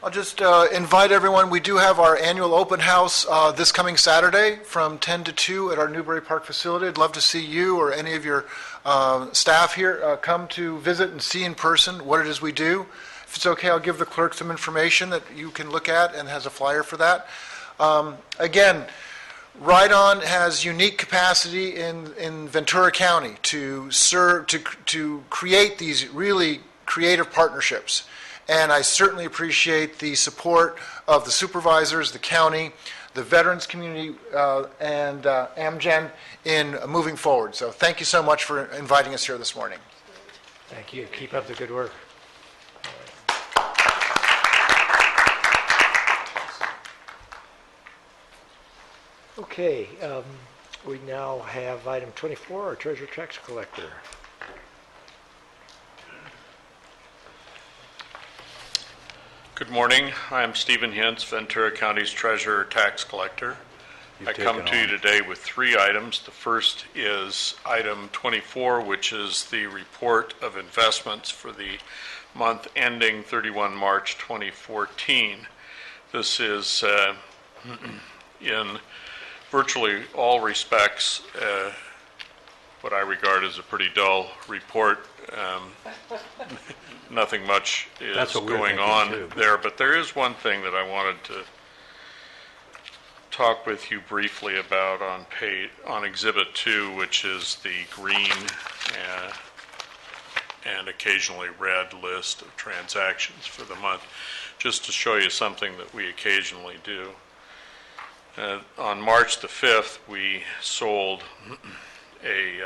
I'll just invite everyone. We do have our annual open house this coming Saturday from 10 to 2 at our Newbury Park facility. I'd love to see you or any of your staff here come to visit and see in person what it is we do. If it's okay, I'll give the clerk some information that you can look at and has a flyer for that. Again, Ride On has unique capacity in Ventura County to serve, to create these really creative partnerships. And I certainly appreciate the support of the supervisors, the county, the veterans community, and Amgen in moving forward. So thank you so much for inviting us here this morning. Thank you. Keep up the good work. Okay, we now have item 24, our treasurer tax collector. Good morning. I'm Stephen Hintz, Ventura County's treasurer tax collector. I come to you today with 3 items. The first is item 24, which is the report of investments for the month ending 31 March 2014. This is in virtually all respects what I regard as a pretty dull report. Nothing much is going on there, but there is one thing that I wanted to talk with you briefly about on Exhibit 2, which is the green and occasionally red list of transactions for the month, just to show you something that we occasionally do. On March the 5th, we sold a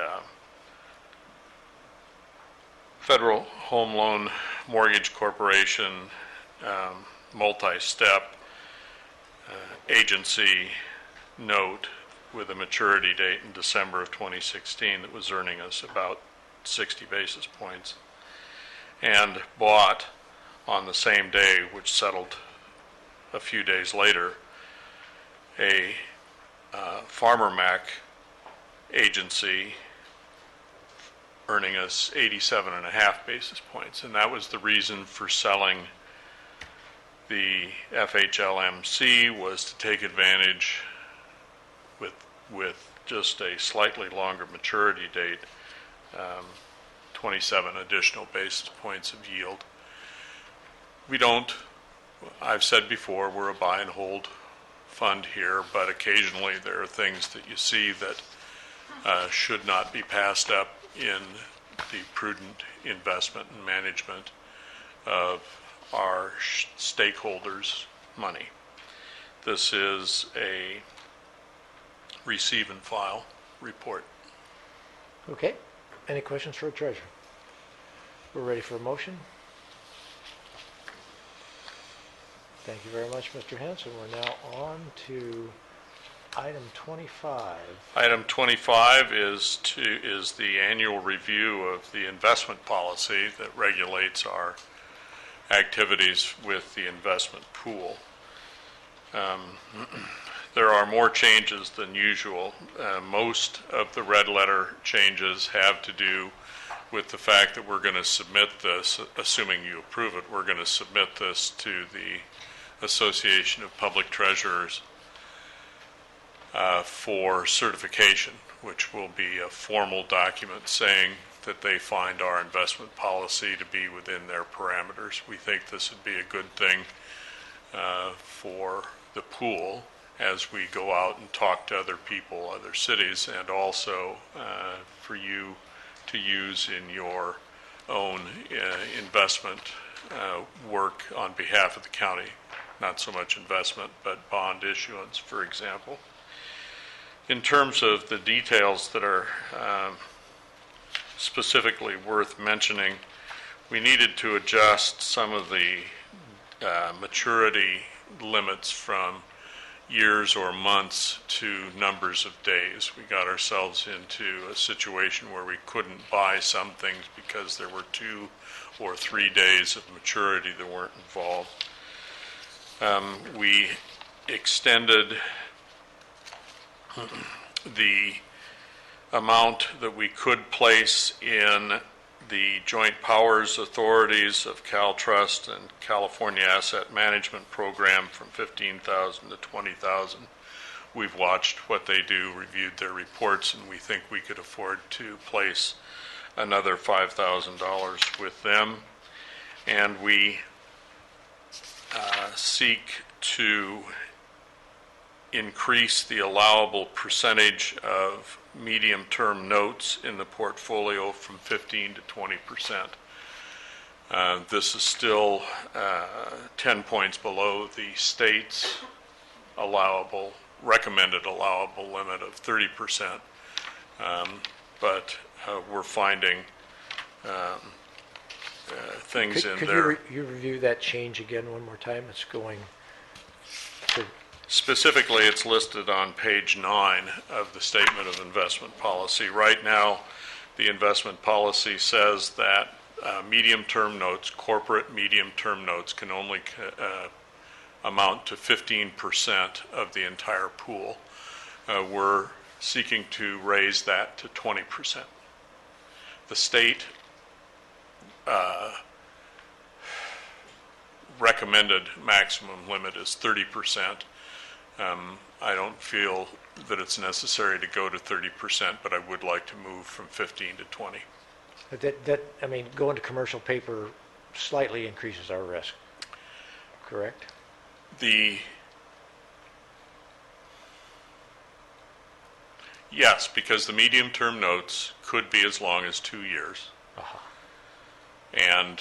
Federal Home Loan Mortgage Corporation multi-step agency note with a maturity date in December of 2016 that was earning us about 60 basis points, and bought on the same day, which settled a few days later, a Farmer Mac agency earning us 87.5 basis points. And that was the reason for selling the FHLMC, was to take advantage with just a slightly longer maturity date, 27 additional basis points of yield. I've said before, we're a buy and hold fund here, but occasionally there are things that you see that should not be passed up in the prudent investment and management of our stakeholders' money. This is a receive and file report. Okay. Any questions for the treasurer? We're ready for a motion. Thank you very much, Mr. Henson. We're now on to item 25. Item 25 is the annual review of the investment policy that regulates our activities with the investment pool. There are more changes than usual. Most of the red letter changes have to do with the fact that we're going to submit this, assuming you approve it, we're going to submit this to the Association of Public Treasurers for certification, which will be a formal document saying that they find our investment policy to be within their parameters. We think this would be a good thing for the pool as we go out and talk to other people, other cities, and also for you to use in your own investment work on behalf of the county. Not so much investment, but bond issuance, for example. In terms of the details that are specifically worth mentioning, we needed to adjust some of the maturity limits from years or months to numbers of days. We got ourselves into a situation where we couldn't buy some things because there were 2 or 3 days of maturity that weren't involved. We extended the amount that we could place in the joint powers authorities of CalTrust and California Asset Management Program from $15,000 to $20,000. We've watched what they do, reviewed their reports, and we think we could afford to place another $5,000 with them. And we seek to increase the allowable percentage of medium-term notes in the portfolio from 15 to 20%. This is still 10 points below the state's recommended allowable limit of 30%. But we're finding things in there. Could you review that change again one more time? It's going to... Specifically, it's listed on page 9 of the Statement of Investment Policy. Right now, the investment policy says that medium-term notes, corporate medium-term notes, can only amount to 15% of the entire pool. We're seeking to raise that to 20%. The state recommended maximum limit is 30%. I don't feel that it's necessary to go to 30%, but I would like to move from 15 to 20. Going to commercial paper slightly increases our risk, correct? Yes, because the medium-term notes could be as long as 2 years. And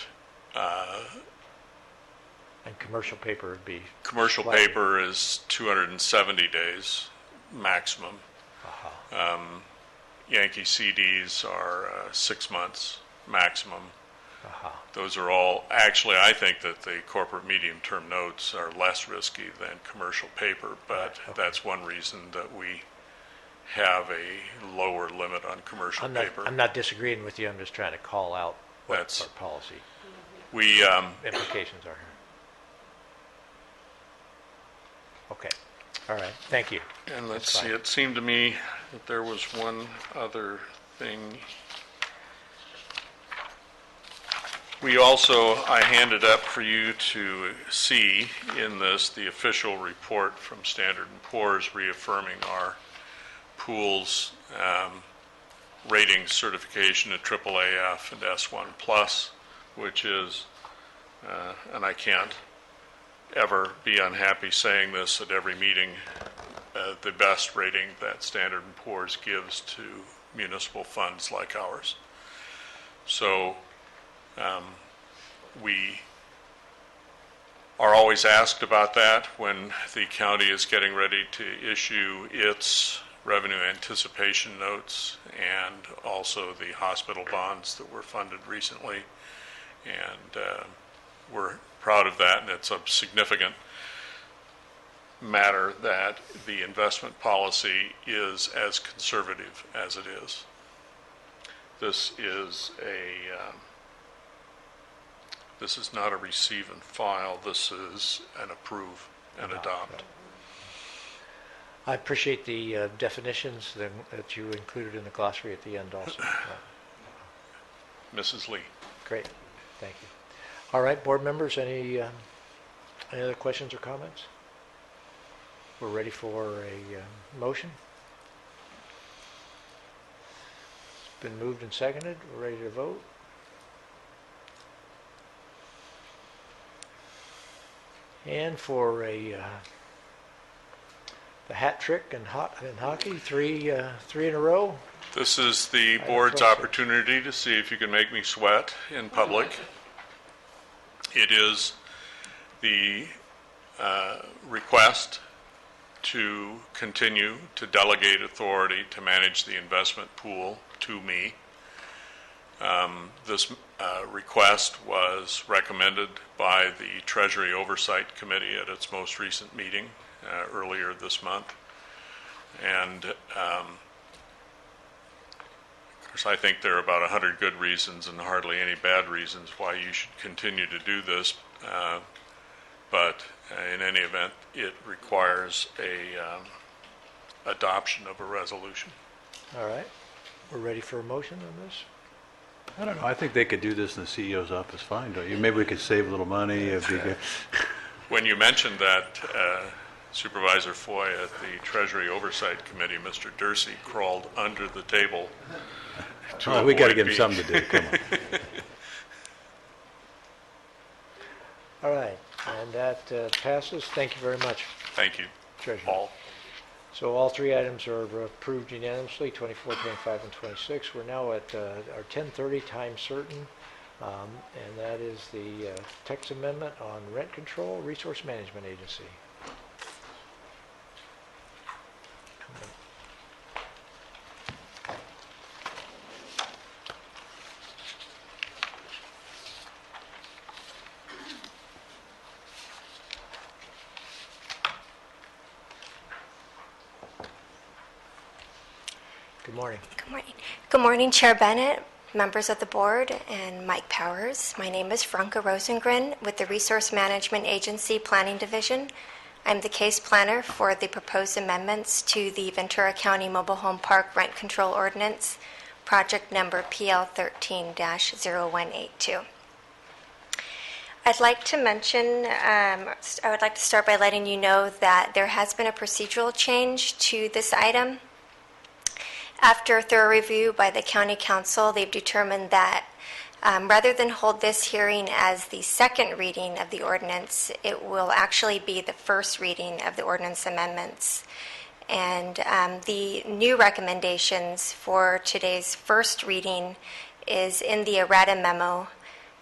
commercial paper would be... Commercial paper is 270 days maximum. Yankee CDs are 6 months maximum. Those are all... Actually, I think that the corporate medium-term notes are less risky than commercial paper, but that's one reason that we have a lower limit on commercial paper. I'm not disagreeing with you, I'm just trying to call out what That's- our policy We, implications are here. Okay, all right, thank you. and let's That's see, fine. it seemed to me that there was one other thing. We also, I handed up for you to see in this, the official report from Standard & Poor's reaffirming our pool's rating certification at AAAF and S1+, which is, and I can't ever be unhappy saying this at every meeting, the best rating that Standard & Poor's gives to municipal funds like ours. So we are always asked about that when the county is getting ready to issue its revenue anticipation notes and also the hospital bonds that were funded recently. And we're proud of that, and it's a significant matter that the investment policy is as conservative as it is. This is not a receive and file. This is an approve and adopt. I appreciate the definitions that you included in the glossary at the end also. Mrs. Lee. Great, thank you. All right, board members, any other questions or comments? We're ready for a motion. It's been moved and seconded. We're ready to vote. And for the hat trick in hockey, three in a row. This is the board's trust you. opportunity to see if you can make me sweat in public. It is the request to continue to delegate authority to manage the investment pool to me. This request was recommended by the Treasury Oversight Committee at its most recent meeting earlier this month. And of course, I think there are about 100 good reasons and hardly any bad reasons why you should continue to do this. But in any event, it requires a adoption of a resolution. All right, we're ready for a motion on this. I don't know, I think they could do this in the CEO's office fine, don't you? Maybe we could save a little money if we could. When you mentioned that, Supervisor Foy at the Treasury Oversight Committee, Mr. Dursey crawled under the table to We got to avoid give him being- something to do, come on. All right, and that passes. Thank you very much, Thank you, Treasurer. Paul. So all three items are approved unanimously, 24, 25, and 26. We're now at our 10:30 time certain, and that is the text amendment on rent control, Resource Management Agency. Good morning. Good morning. Good morning, Chair Bennett, members of the board, and Mike Powers. My name is Franca Rosengren with the Resource Management Agency Planning Division. I'm the case planner for the proposed amendments to the Ventura County Mobile Home Park Rent Control Ordinance, project number PL13-0182. I'd like to mention, I would like to start by letting you know that there has been a procedural change to this item. After a thorough review by the County Council, they've determined that rather than hold this hearing as the second reading of the ordinance, it will actually be the first reading of the ordinance amendments. And the new recommendations for today's first reading is in the errata memo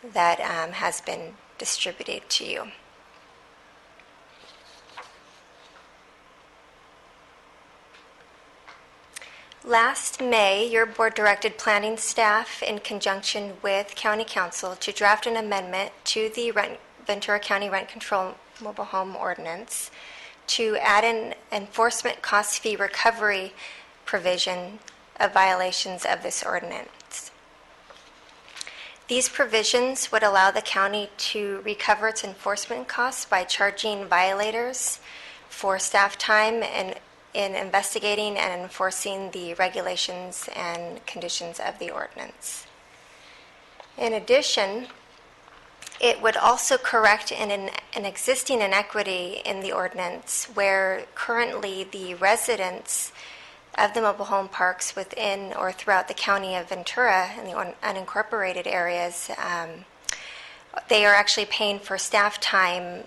that has been distributed to you. Last May, your board directed planning staff in conjunction with County Council to draft an amendment to the Ventura County Rent Control Mobile Home Ordinance to add an enforcement cost fee recovery provision of violations of this ordinance. These provisions would allow the county to recover its enforcement costs by charging violators for staff time in investigating and enforcing the regulations and conditions of the ordinance. In addition, it would also correct an existing inequity in the ordinance where currently the residents of the mobile home parks within or throughout the county of Ventura and the unincorporated areas, they are actually paying for staff time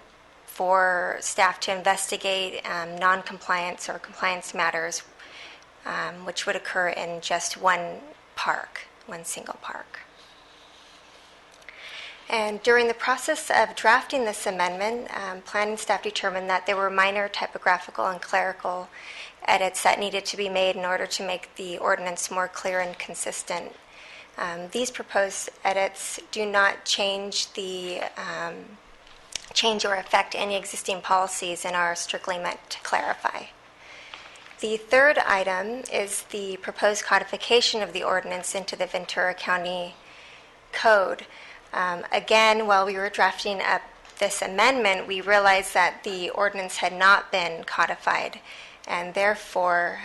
for staff to investigate non-compliance or compliance matters, which would occur in just one single park. And during the process of drafting this amendment, planning staff determined that there were minor typographical and clerical edits that needed to be made in order to make the ordinance more clear and consistent. These proposed edits do not change or affect any existing policies and are strictly meant to clarify. The third item is the proposed codification of the ordinance into the Ventura County Code. Again, while we were drafting up this amendment, we realized that the ordinance had not been codified, and therefore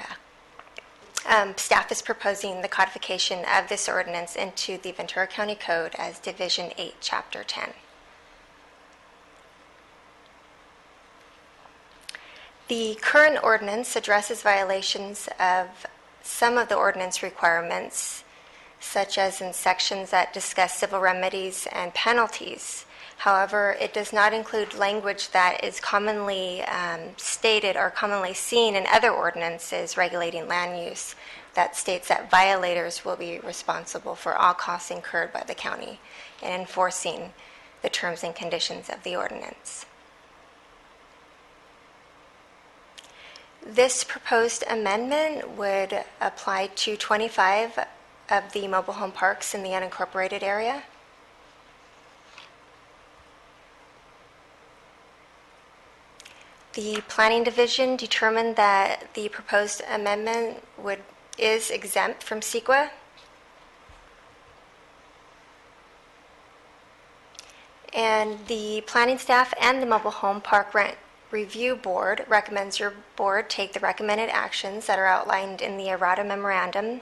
staff is proposing the codification of this ordinance into the Ventura County Code as Division 8, Chapter 10. The current ordinance addresses violations of some of the ordinance requirements, such as in sections that discuss civil remedies and penalties. However, it does not include language that is commonly stated or commonly seen in other ordinances regulating land use that states that violators will be responsible for all costs incurred by the county in enforcing the terms and conditions of the ordinance. This proposed amendment would apply to 25 of the mobile home parks in the unincorporated area. The Planning Division determined that the proposed amendment is exempt from CEQA. And the planning staff and the Mobile Home Park Rent Review Board recommends your board take the recommended actions that are outlined in the errata memorandum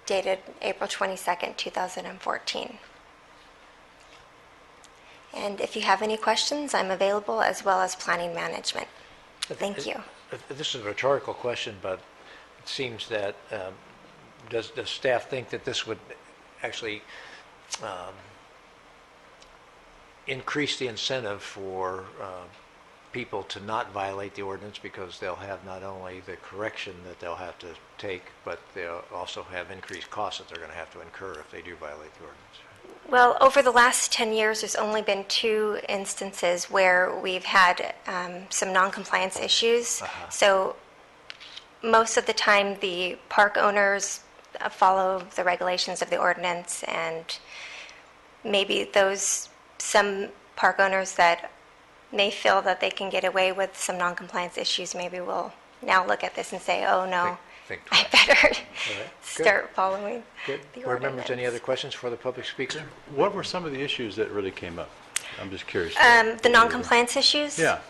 dated April 22nd, 2014. And if you have any questions, I'm available, as well as planning management. Thank you. This is a rhetorical question, but it seems that, does staff think that this would actually increase the incentive for people to not violate the ordinance, because they'll have not only the correction that they'll have to take, but they'll also have increased costs that they're going to have to incur if they do violate the ordinance? Well, over the last 10 years, there's only been 2 instances where we've had some non-compliance issues. So most of the time, the park owners follow the regulations of the ordinance, and maybe some park owners that may feel that they can get away with some non-compliance issues maybe will now look at this and say, oh no, I better start following Good. the Board members, ordinance. any other questions for the public speaker? What were some of the issues that really came up? I'm just curious. The non-compliance issues? Yeah.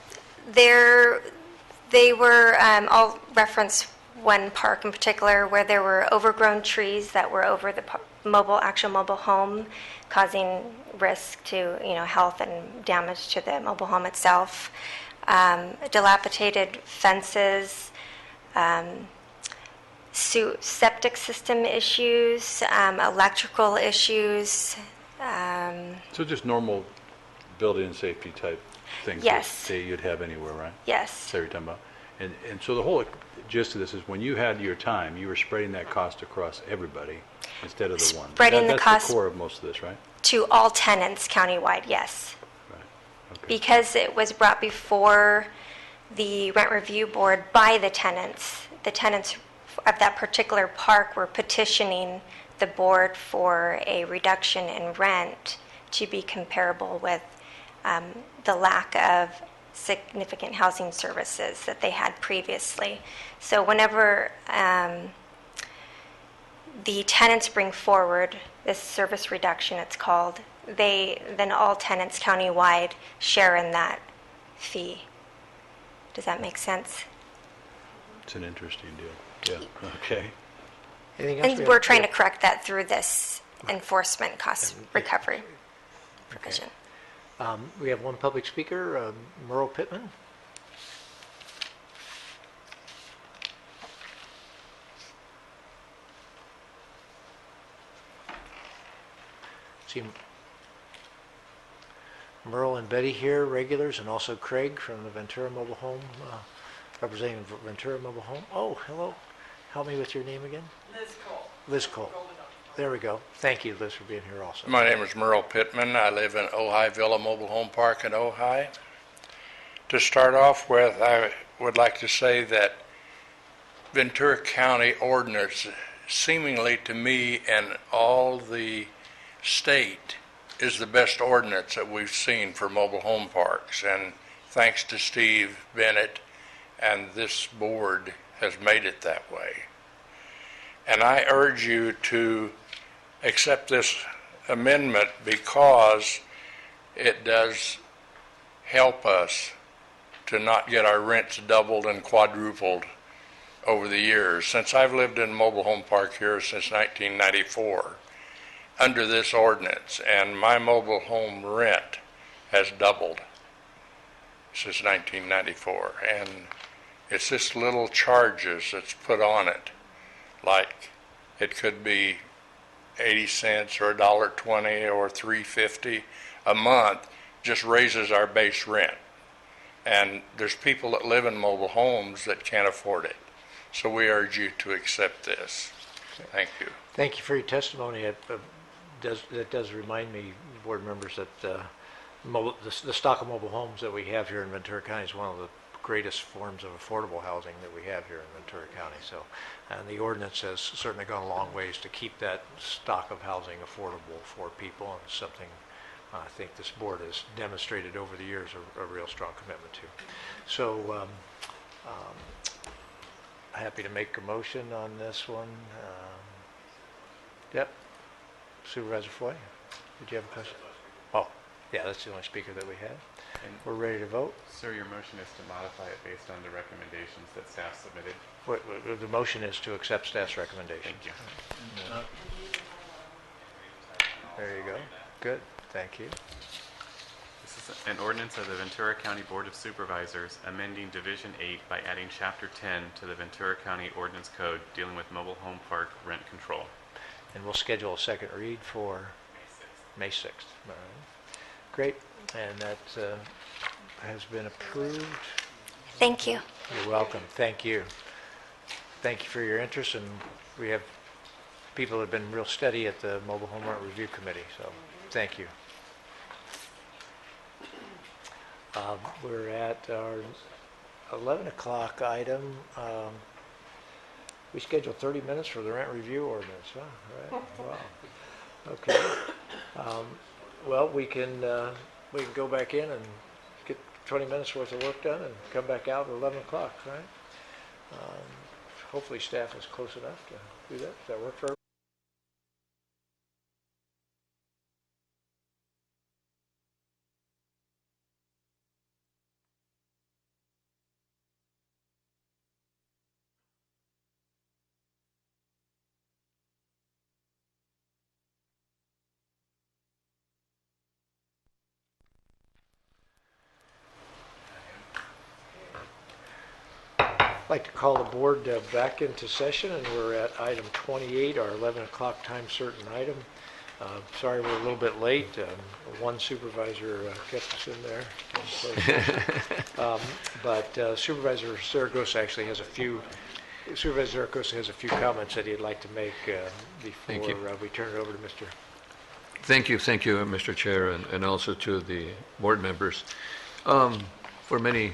They were, I'll reference one park in particular where there were overgrown trees that were over the actual mobile home, causing risk to health and damage to the mobile home itself. Dilapidated fences, septic system issues, electrical issues. So just normal building and safety type things that say you'd have anywhere, right? Yes. That's what you're talking about. And so the whole gist of this is when you had your time, you were spreading that cost across everybody instead of the one. Spreading the cost. That's the core of most of this, right? To all tenants countywide, yes. Right. Okay. Because it was brought before the Rent Review Board by the tenants. The tenants of that particular park were petitioning the board for a reduction in rent to be comparable with the lack of significant housing services that they had previously. So whenever the tenants bring forward this service reduction, it's called, then all tenants countywide share in that fee. Does that make sense? It's an interesting deal. Yeah, okay. Anything else? And we're trying to correct that through this enforcement cost recovery provision. We have one public speaker, Merle Pittman. See Merle and Betty here, regulars, and also Craig from the Ventura Mobile Home, representing Ventura Mobile Home. Oh, hello. Help me with your name again? Liz Cole. Liz Cole. There we go. Thank you, Liz, for being here also. My name is Merle Pittman. I live in Ojai Villa Mobile Home Park in Ojai. To start off with, I would like to say that Ventura County ordinance, seemingly to me and all the state, is the best ordinance that we've seen for mobile home parks. And thanks to Steve Bennett and this board has made it that way. And I urge you to accept this amendment because it does help us to not get our rents doubled and quadrupled over the years. Since I've lived in mobile home park here since 1994, under this ordinance, and my mobile home rent has doubled since 1994. And it's just little charges that's put on it, like it could be 80 cents or $1.20 or $3.50 a month, just raises our base rent. And there's people that live in mobile homes that can't afford it. So we urge you to accept this. Thank you. Thank you for your testimony. That does remind me, board members, that the stock of mobile homes that we have here in Ventura County is one of the greatest forms of affordable housing that we have here in Ventura County. So, and the ordinance has certainly gone a long ways to keep that stock of housing affordable for people, and it's something I think this board has demonstrated over the years a real strong commitment to. So, happy to make a motion on this one. Yep. Supervisor Foy, did you have a question? Oh, yeah, that's the only speaker that we had. And we're ready to vote. Sir, your motion is to modify it based on the recommendations that staff submitted. The motion is to accept staff's recommendation. Thank you. Yeah. There you go. Good. Thank you. This is an ordinance of the Ventura County Board of Supervisors amending Division 8 by adding Chapter 10 to the Ventura County Ordinance Code dealing with mobile home park rent control. And we'll schedule a second read for May 6th. All right. Great. And that has been approved. Thank you. You're welcome. Thank you. Thank you for your interest. And we have people that have been real steady at the Mobile Home Rent Review Committee. So thank you. We're at our 11 o'clock item. We scheduled 30 minutes for the rent review ordinance, huh? All right. Wow. Okay. Well, we can go back in and get 20 minutes worth of work done and come back out at 11 o'clock, right? Hopefully staff is close enough to do that. Does that work for everyone? I'd like to call the board back into session, and we're at item 28, our 11 o'clock time certain item. Sorry we're a little bit late. One supervisor kept us in there. But Supervisor Zaragoza actually has a few comments that he'd like to make before we turn it over to Mr. Thank you, Mr. Chair, and also to the board members. For many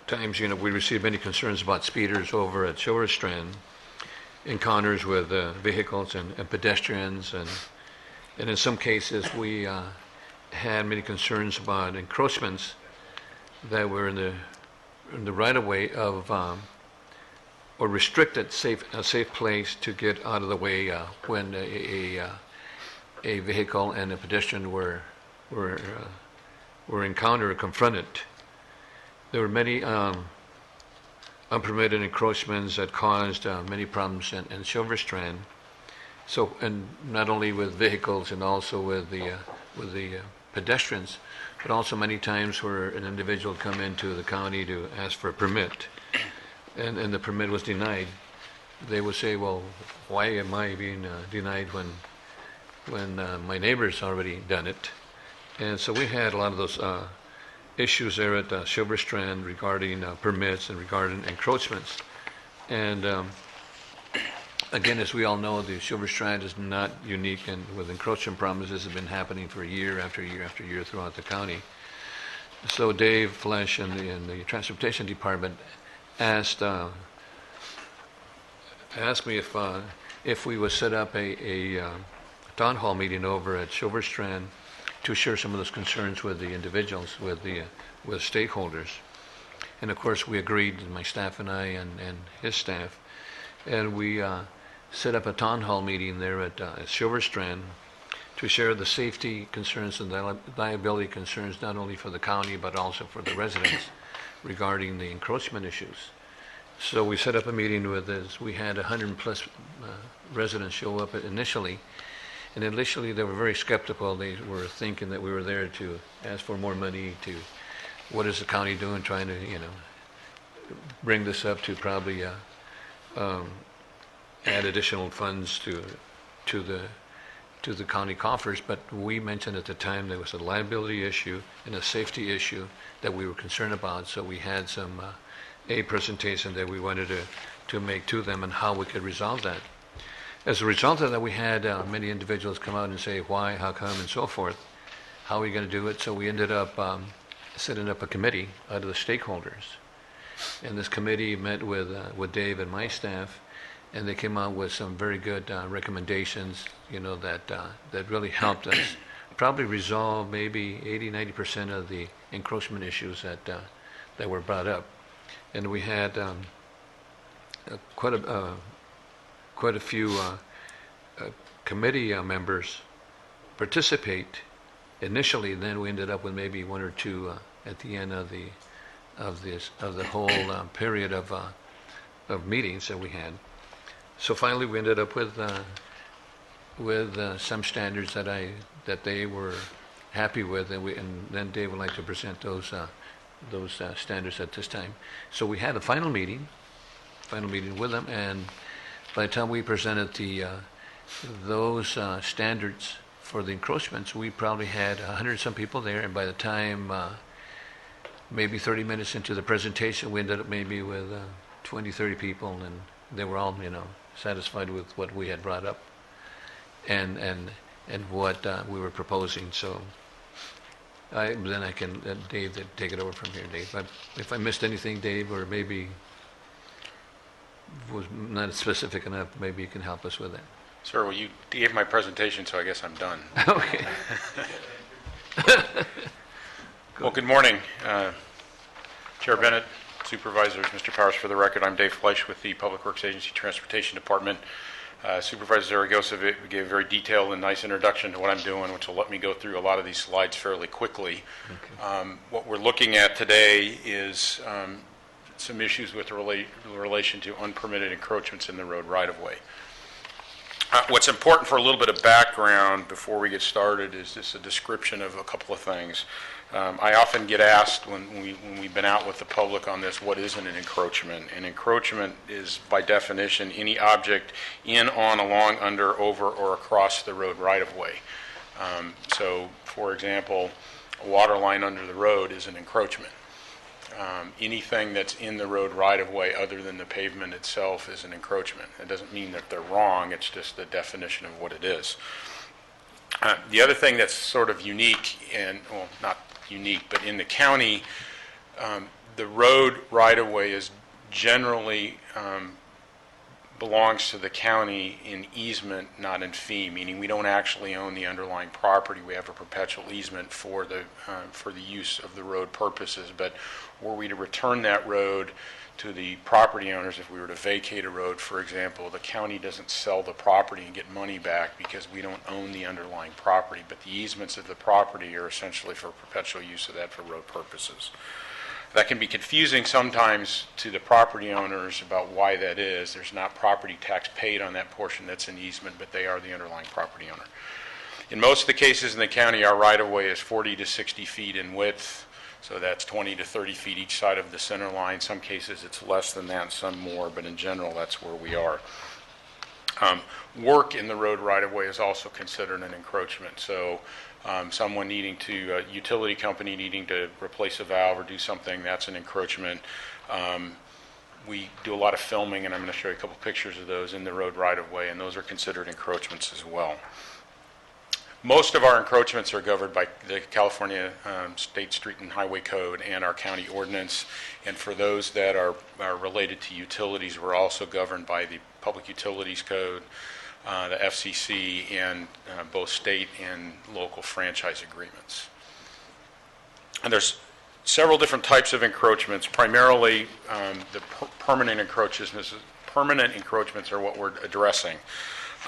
times, we receive many concerns about speeders over at Silver Strand, encounters with vehicles and pedestrians, and in some cases we had many concerns about encroachments that were in the right-of-way of, or restricted a safe place to get out of the way when a vehicle and a pedestrian were encountered or confronted. There were many unpermitted encroachments that caused many problems in Silver Strand. So, and not only with vehicles and also with the pedestrians, but also many times where an individual come into the county to ask for a permit, and the permit was denied. They would say, "Well, why am I being denied when my neighbor's already done it?" And so we had a lot of those issues there at Silver Strand regarding permits and regarding encroachments. And again, as we all know, the Silver Strand is not unique, and with encroachment problems, this has been happening for year after year after year throughout the county. So Dave Flesh in the Transportation Department asked me if we would set up a town hall meeting over at Silver Strand to share some of those concerns with the individuals, with stakeholders. And of course, we agreed, my staff and I and his staff, and we set up a town hall meeting there at Silver Strand to share the safety concerns and the liability concerns, not only for the county but also for the residents regarding the encroachment issues. So we set up a meeting with this. We had 100 plus residents show up initially. And initially, they were very skeptical. They were thinking that we were there to ask for more money, to what is the county doing, trying to, bring this up to probably add additional funds to the county coffers. But we mentioned at the time there was a liability issue and a safety issue that we were concerned about. So we had a presentation that we wanted to make to them and how we could resolve that. As a result of that, we had many individuals come out and say, why, how come, and so forth. How are we going to do it? So we ended up setting up a committee out of the stakeholders. And this committee met with Dave and my staff, and they came out with some very good recommendations, that really helped us probably resolve maybe 80-90% of the encroachment issues that were brought up. And we had quite a few committee members participate initially. Then we ended up with maybe one or two at the end of the whole period of meetings that we had. So finally, we ended up with some standards that they were happy with, and then Dave would like to present those standards at this time. So we had a final meeting with them, and by the time we presented those standards for the encroachments, we probably had 100 some people there, and by the time maybe 30 minutes into the presentation, we ended up maybe with 20, 30 people, and they were all, satisfied with what we had brought up and what we were proposing. So then I can let Dave take it over from here. Dave, if I missed anything, Dave, or maybe was not specific enough, maybe you can help us with that. Sir, well, you gave my presentation, so I guess I'm done. Okay. Well, good morning, Chair Bennett, Supervisors, Mr. Powers. For the record, I'm Dave Fleisch with the Public Works Agency Transportation Department. Supervisor Zaragoza gave a very detailed and nice introduction to what I'm doing, which will let me go through a lot of these slides fairly quickly. Okay. What we're looking at today is some issues with relation to unpermitted encroachments in the road right-of-way. What's important for a little bit of background before we get started is just a description of a couple of things. I often get asked when we've been out with the public on this, what is an encroachment? An encroachment is, by definition, any object in, on, along, under, over, or across the road right-of-way. So, for example, a water line under the road is an encroachment. Anything that's in the road right-of-way other than the pavement itself is an encroachment. It doesn't mean that they're wrong, it's just the definition of what it is. The other thing that's sort of unique, well, not unique, but in the county, the road right-of-way is generally belongs to the county in easement, not in fee, meaning we don't actually own the underlying property. We have a perpetual easement for the use of the road purposes. But were we to return that road to the property owners, if we were to vacate a road, for example, the county doesn't sell the property and get money back because we don't own the underlying property, but the easements of the property are essentially for perpetual use of that for road purposes. That can be confusing sometimes to the property owners about why that is. There's not property tax paid on that portion that's an easement, but they are the underlying property owner. In most of the cases in the county, our right-of-way is 40 to 60 feet in width. So that's 20 to 30 feet each side of the center line. Some cases it's less than that, some more, but in general that's where we are. Work in the road right-of-way is also considered an encroachment. So someone needing to, a utility company needing to replace a valve or do something, that's an encroachment. We do a lot of filming, and I'm going to show you a couple pictures of those in the road right-of-way, and those are considered encroachments as well. Most of our encroachments are governed by the California State Street and Highway Code and our county ordinance. And for those that are related to utilities, we're also governed by the Public Utilities Code, the FCC, and both state and local franchise agreements. And there's several different types of encroachments. Primarily, the permanent encroachments are what we're addressing.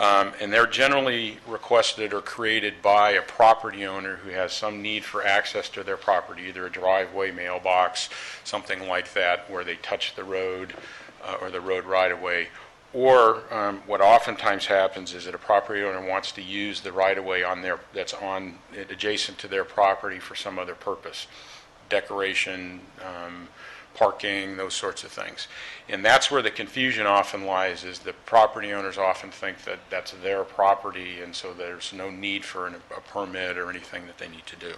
And they're generally requested or created by a property owner who has some need for access to their property, either a driveway, mailbox, something like that, where they touch the road or the road right-of-way. Or what oftentimes happens is that a property owner wants to use the right-of-way that's adjacent to their property for some other purpose, decoration, parking, those sorts of things. And that's where the confusion often lies, is the property owners often think that that's their property, and so there's no need for a permit or anything that they need to do.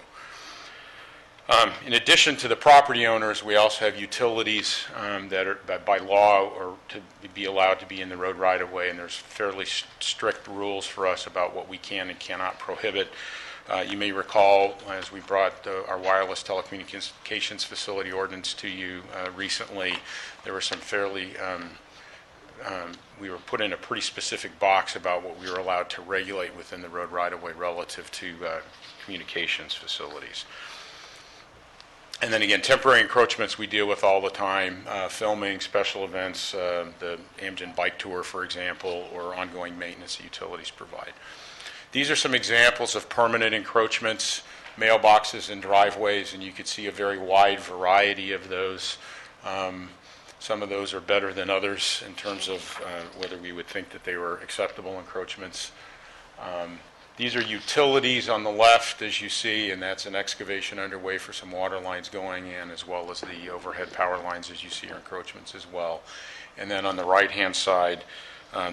In addition to the property owners, we also have utilities that are by law or to be allowed to be in the road right-of-way, and there's fairly strict rules for us about what we can and cannot prohibit. You may recall, as we brought our wireless telecommunications facility ordinance to you recently, there were some fairly, we were put in a pretty specific box about what we were allowed to regulate within the road right-of-way relative to communications facilities. And then again, temporary encroachments we deal with all the time, filming, special events, the Amgen bike tour, for example, or ongoing maintenance that utilities provide. These are some examples of permanent encroachments, mailboxes and driveways, and you can see a very wide variety of those. Some of those are better than others in terms of whether we would think that they were acceptable encroachments. These are utilities on the left, as you see, and that's an excavation underway for some water lines going in, as well as the overhead power lines, as you see, are encroachments as well. And then on the right-hand side,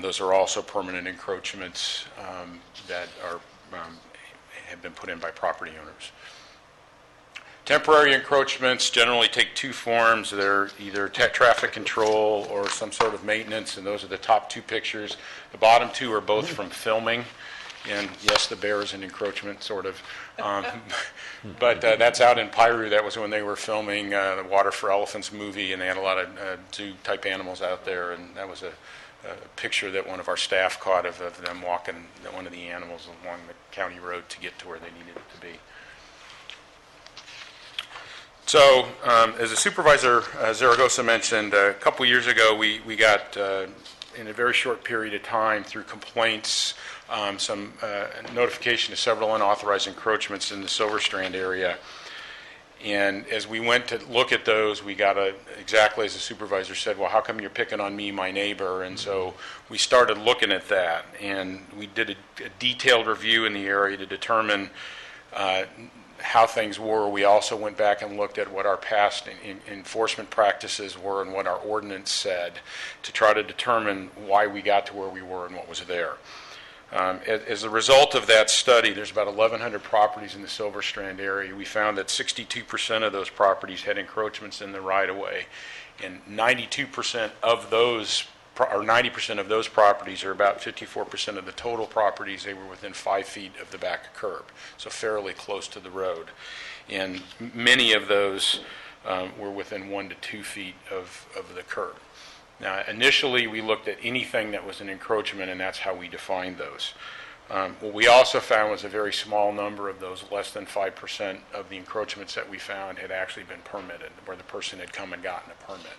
those are also permanent encroachments that have been put in by property owners. Temporary encroachments generally take two forms. They're either traffic control or some sort of maintenance, and those are the top two pictures. The bottom two are both from filming. And yes, the bear is an encroachment, sort of. But that's out in Piru. That was when they were filming the Water for Elephants movie, and they had a lot of zoo-type animals out there. And that was a picture that one of our staff caught of them walking one of the animals along the county road to get to where they needed it to be. So, as the Supervisor Zaragoza mentioned, a couple years ago, we got, in a very short period of time, through complaints, some notification of several unauthorized encroachments in the Silver Strand area. And as we went to look at those, we got exactly as the supervisor said, well, how come you're picking on me, my neighbor? And so we started looking at that, and we did a detailed review in the area to determine how things were. We also went back and looked at what our past enforcement practices were and what our ordinance said to try to determine why we got to where we were and what was there. As a result of that study, there's about 1,100 properties in the Silver Strand area. We found that 62% of those properties had encroachments in the right-of-way, and 92% of those, or 90% of those properties, or about 54% of the total properties, they were within 5 feet of the back curb, so fairly close to the road. And many of those were within 1 to 2 feet of the curb. Now, initially, we looked at anything that was an encroachment, and that's how we defined those. What we also found was a very small number of those, less than 5% of the encroachments that we found had actually been permitted, where the person had come and gotten a permit.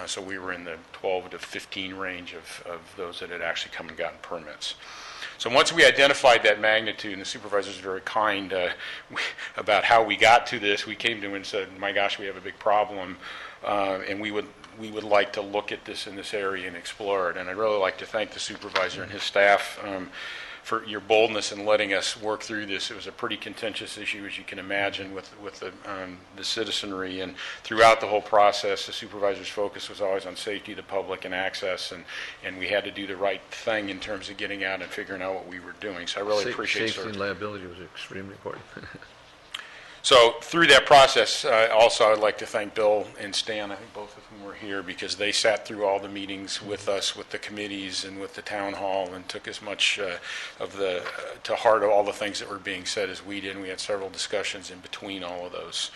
So we were in the 12 to 15 range of those that had actually come and gotten permits. So once we identified that magnitude, and the supervisors were very kind about how we got to this, we came to him and said, my gosh, we have a big problem, and we would like to look at this in this area and explore it. And I'd really like to thank the supervisor and his staff for your boldness in letting us work through this. It was a pretty contentious issue, as you can imagine, with the citizenry. And throughout the whole process, the supervisor's focus was always on safety of the public and access, and we had to do the right thing in terms of getting out and figuring out what we were doing. So I really appreciate Safety and liability was extremely important. So through that process, also I'd like to thank Bill and Stan, I think both of whom were here, because they sat through all the meetings with us, with the committees and with the town hall, and took as much to heart of all the things that were being said as we did, and we had several discussions in between all of those.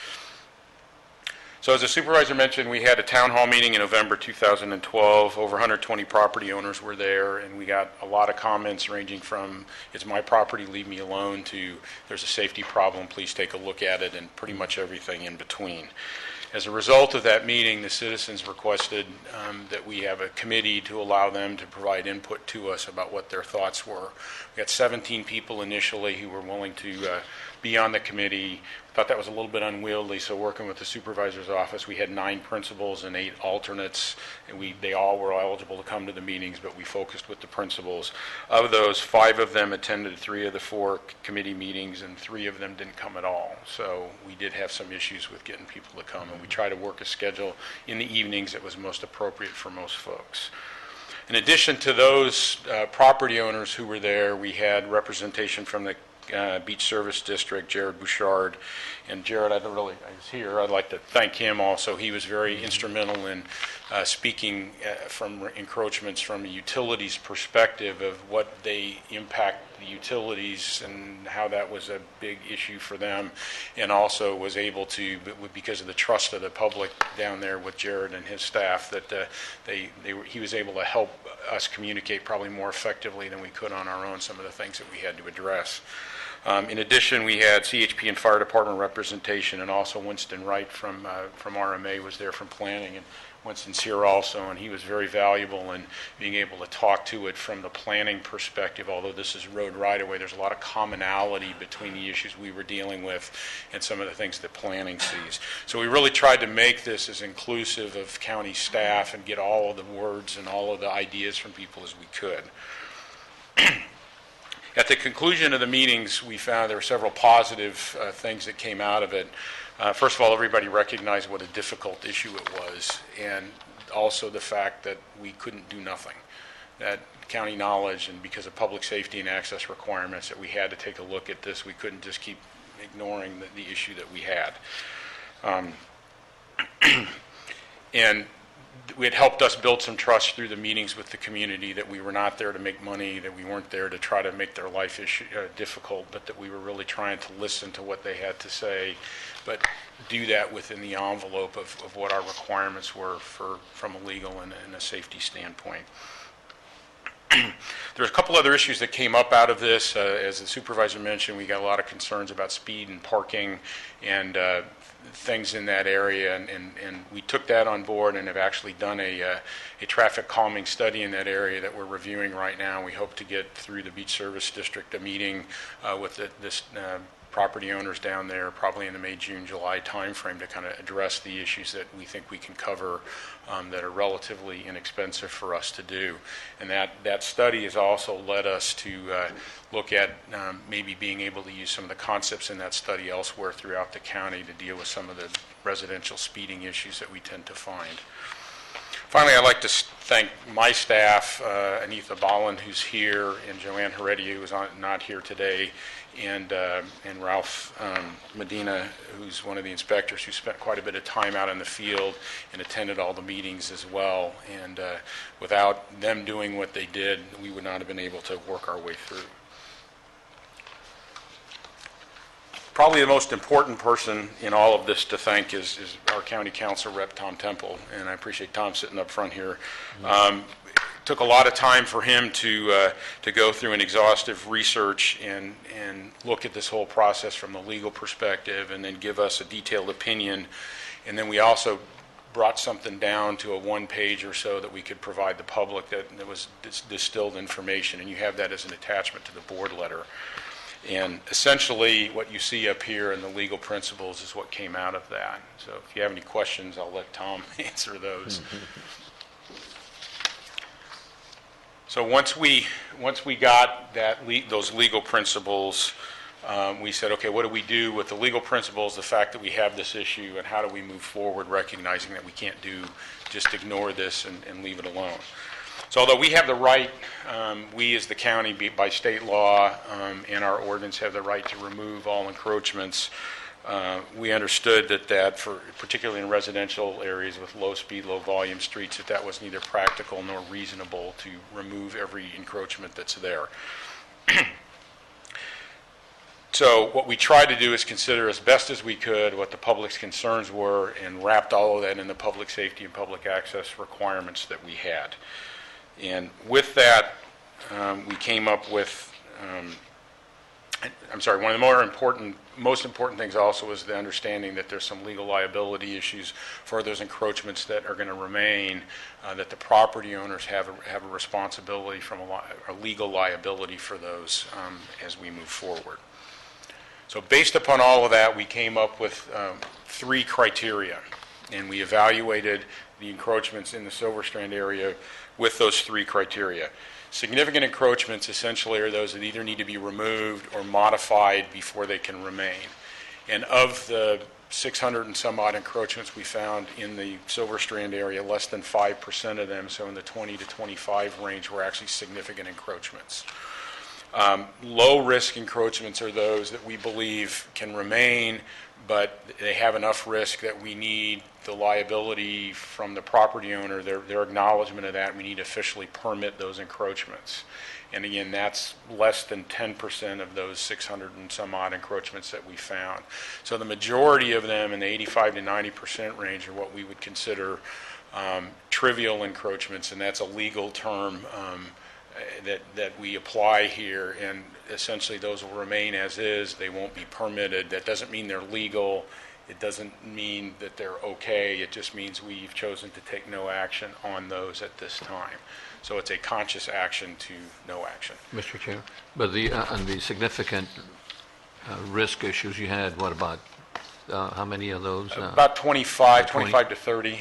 So as the supervisor mentioned, we had a town hall meeting in November 2012. Over 120 property owners were there, and we got a lot of comments ranging from, it's my property, leave me alone, to there's a safety problem, please take a look at it, and pretty much everything in between. As a result of that meeting, the citizens requested that we have a committee to allow them to provide input to us about what their thoughts were. We got 17 people initially who were willing to be on the committee. Thought that was a little bit unwieldy, so working with the supervisor's office, we had 9 principals and 8 alternates, and they all were eligible to come to the meetings, but we focused with the principals. Of those, 5 of them attended 3 of the 4 committee meetings, and 3 of them didn't come at all. So we did have some issues with getting people to come, and we tried to work a schedule in the evenings that was most appropriate for most folks. In addition to those property owners who were there, we had representation from the Beach Service District, Jared Bouchard. And Jared, is here. I'd like to thank him also. He was very instrumental in speaking from encroachments from a utilities perspective of what they impact the utilities and how that was a big issue for them, and also was able to, because of the trust of the public down there with Jared and his staff, that he was able to help us communicate probably more effectively than we could on our own some of the things that we had to address. In addition, we had CHP and Fire Department representation, and also Winston Wright from RMA was there from planning, and Winston's here also, and he was very valuable in being able to talk to it from the planning perspective. Although this is road right-of-way, there's a lot of commonality between the issues we were dealing with and some of the things that planning sees. So we really tried to make this as inclusive of county staff and get all of the words and all of the ideas from people as we could. At the conclusion of the meetings, we found there were several positive things that came out of it. First of all, everybody recognized what a difficult issue it was, and also the fact that we couldn't do nothing. That county knowledge, and because of public safety and access requirements, that we had to take a look at this. We couldn't just keep ignoring the issue that we had. And it helped us build some trust through the meetings with the community that we were not there to make money, that we weren't there to try to make their life difficult, but that we were really trying to listen to what they had to say, but do that within the envelope of what our requirements were from a legal and a safety standpoint. There's a couple other issues that came up out of this. As the supervisor mentioned, we got a lot of concerns about speed and parking and things in that area, and we took that on board and have actually done a traffic calming study in that area that we're reviewing right now. We hope to get through the Beach Service District a meeting with this property owners down there probably in the May, June, July timeframe to kind of address the issues that we think we can cover that are relatively inexpensive for us to do. And that study has also led us to look at maybe being able to use some of the concepts in that study elsewhere throughout the county to deal with some of the residential speeding issues that we tend to find. Finally, I'd like to thank my staff, Anitha Ballen, who's here, and Joanne Heredia, who's not here today, and Ralph Medina, who's one of the inspectors, who spent quite a bit of time out in the field and attended all the meetings as well. And without them doing what they did, we would not have been able to work our way through. Probably the most important person in all of this to thank is our county council rep, Tom Temple, and I appreciate Tom sitting up front here. Took a lot of time for him to go through an exhaustive research and look at this whole process from the legal perspective, and then give us a detailed opinion. And then we also brought something down to a one-page or so that we could provide the public that was distilled information, and you have that as an attachment to the board letter. And essentially, what you see up here in the legal principles is what came out of that. So if you have any questions, I'll let Tom answer those. So once we got those legal principles, we said, okay, what do we do with the legal principles, the fact that we have this issue, and how do we move forward, recognizing that we can't just ignore this and leave it alone. So although we have the right, we as the county, by state law and our ordinance, have the right to remove all encroachments, we understood that for particularly in residential areas with low speed, low volume streets, that was neither practical nor reasonable to remove every encroachment that's there. So what we tried to do is consider as best as we could what the public's concerns were, and wrapped all of that in the public safety and public access requirements that we had. And with that, we came up with, one of the most important things also is the understanding that there's some legal liability issues for those encroachments that are going to remain, that the property owners have a responsibility from a legal liability for those as we move forward. So based upon all of that, we came up with 3 criteria, and we evaluated the encroachments in the Silver Strand area with those 3 criteria. Significant encroachments essentially are those that either need to be removed or modified before they can remain. And of the 600 and some odd encroachments we found in the Silver Strand area, less than 5% of them, so in the 20 to 25 range, were actually significant encroachments. Low-risk encroachments are those that we believe can remain, but they have enough risk that we need the liability from the property owner, their acknowledgement of that. We need to officially permit those encroachments. And again, that's less than 10% of those 600 and some odd encroachments that we found. So the majority of them in the 85 to 90% range are what we would consider trivial encroachments, and that's a legal term that we apply here, and essentially those will remain as is. They won't be permitted. That doesn't mean they're legal. It doesn't mean that they're okay. It just means we've chosen to take no action on those at this time. So it's a conscious action to no action. Mr. Chair, but on the significant risk issues you had, what about, how many of those? About 25 to 30.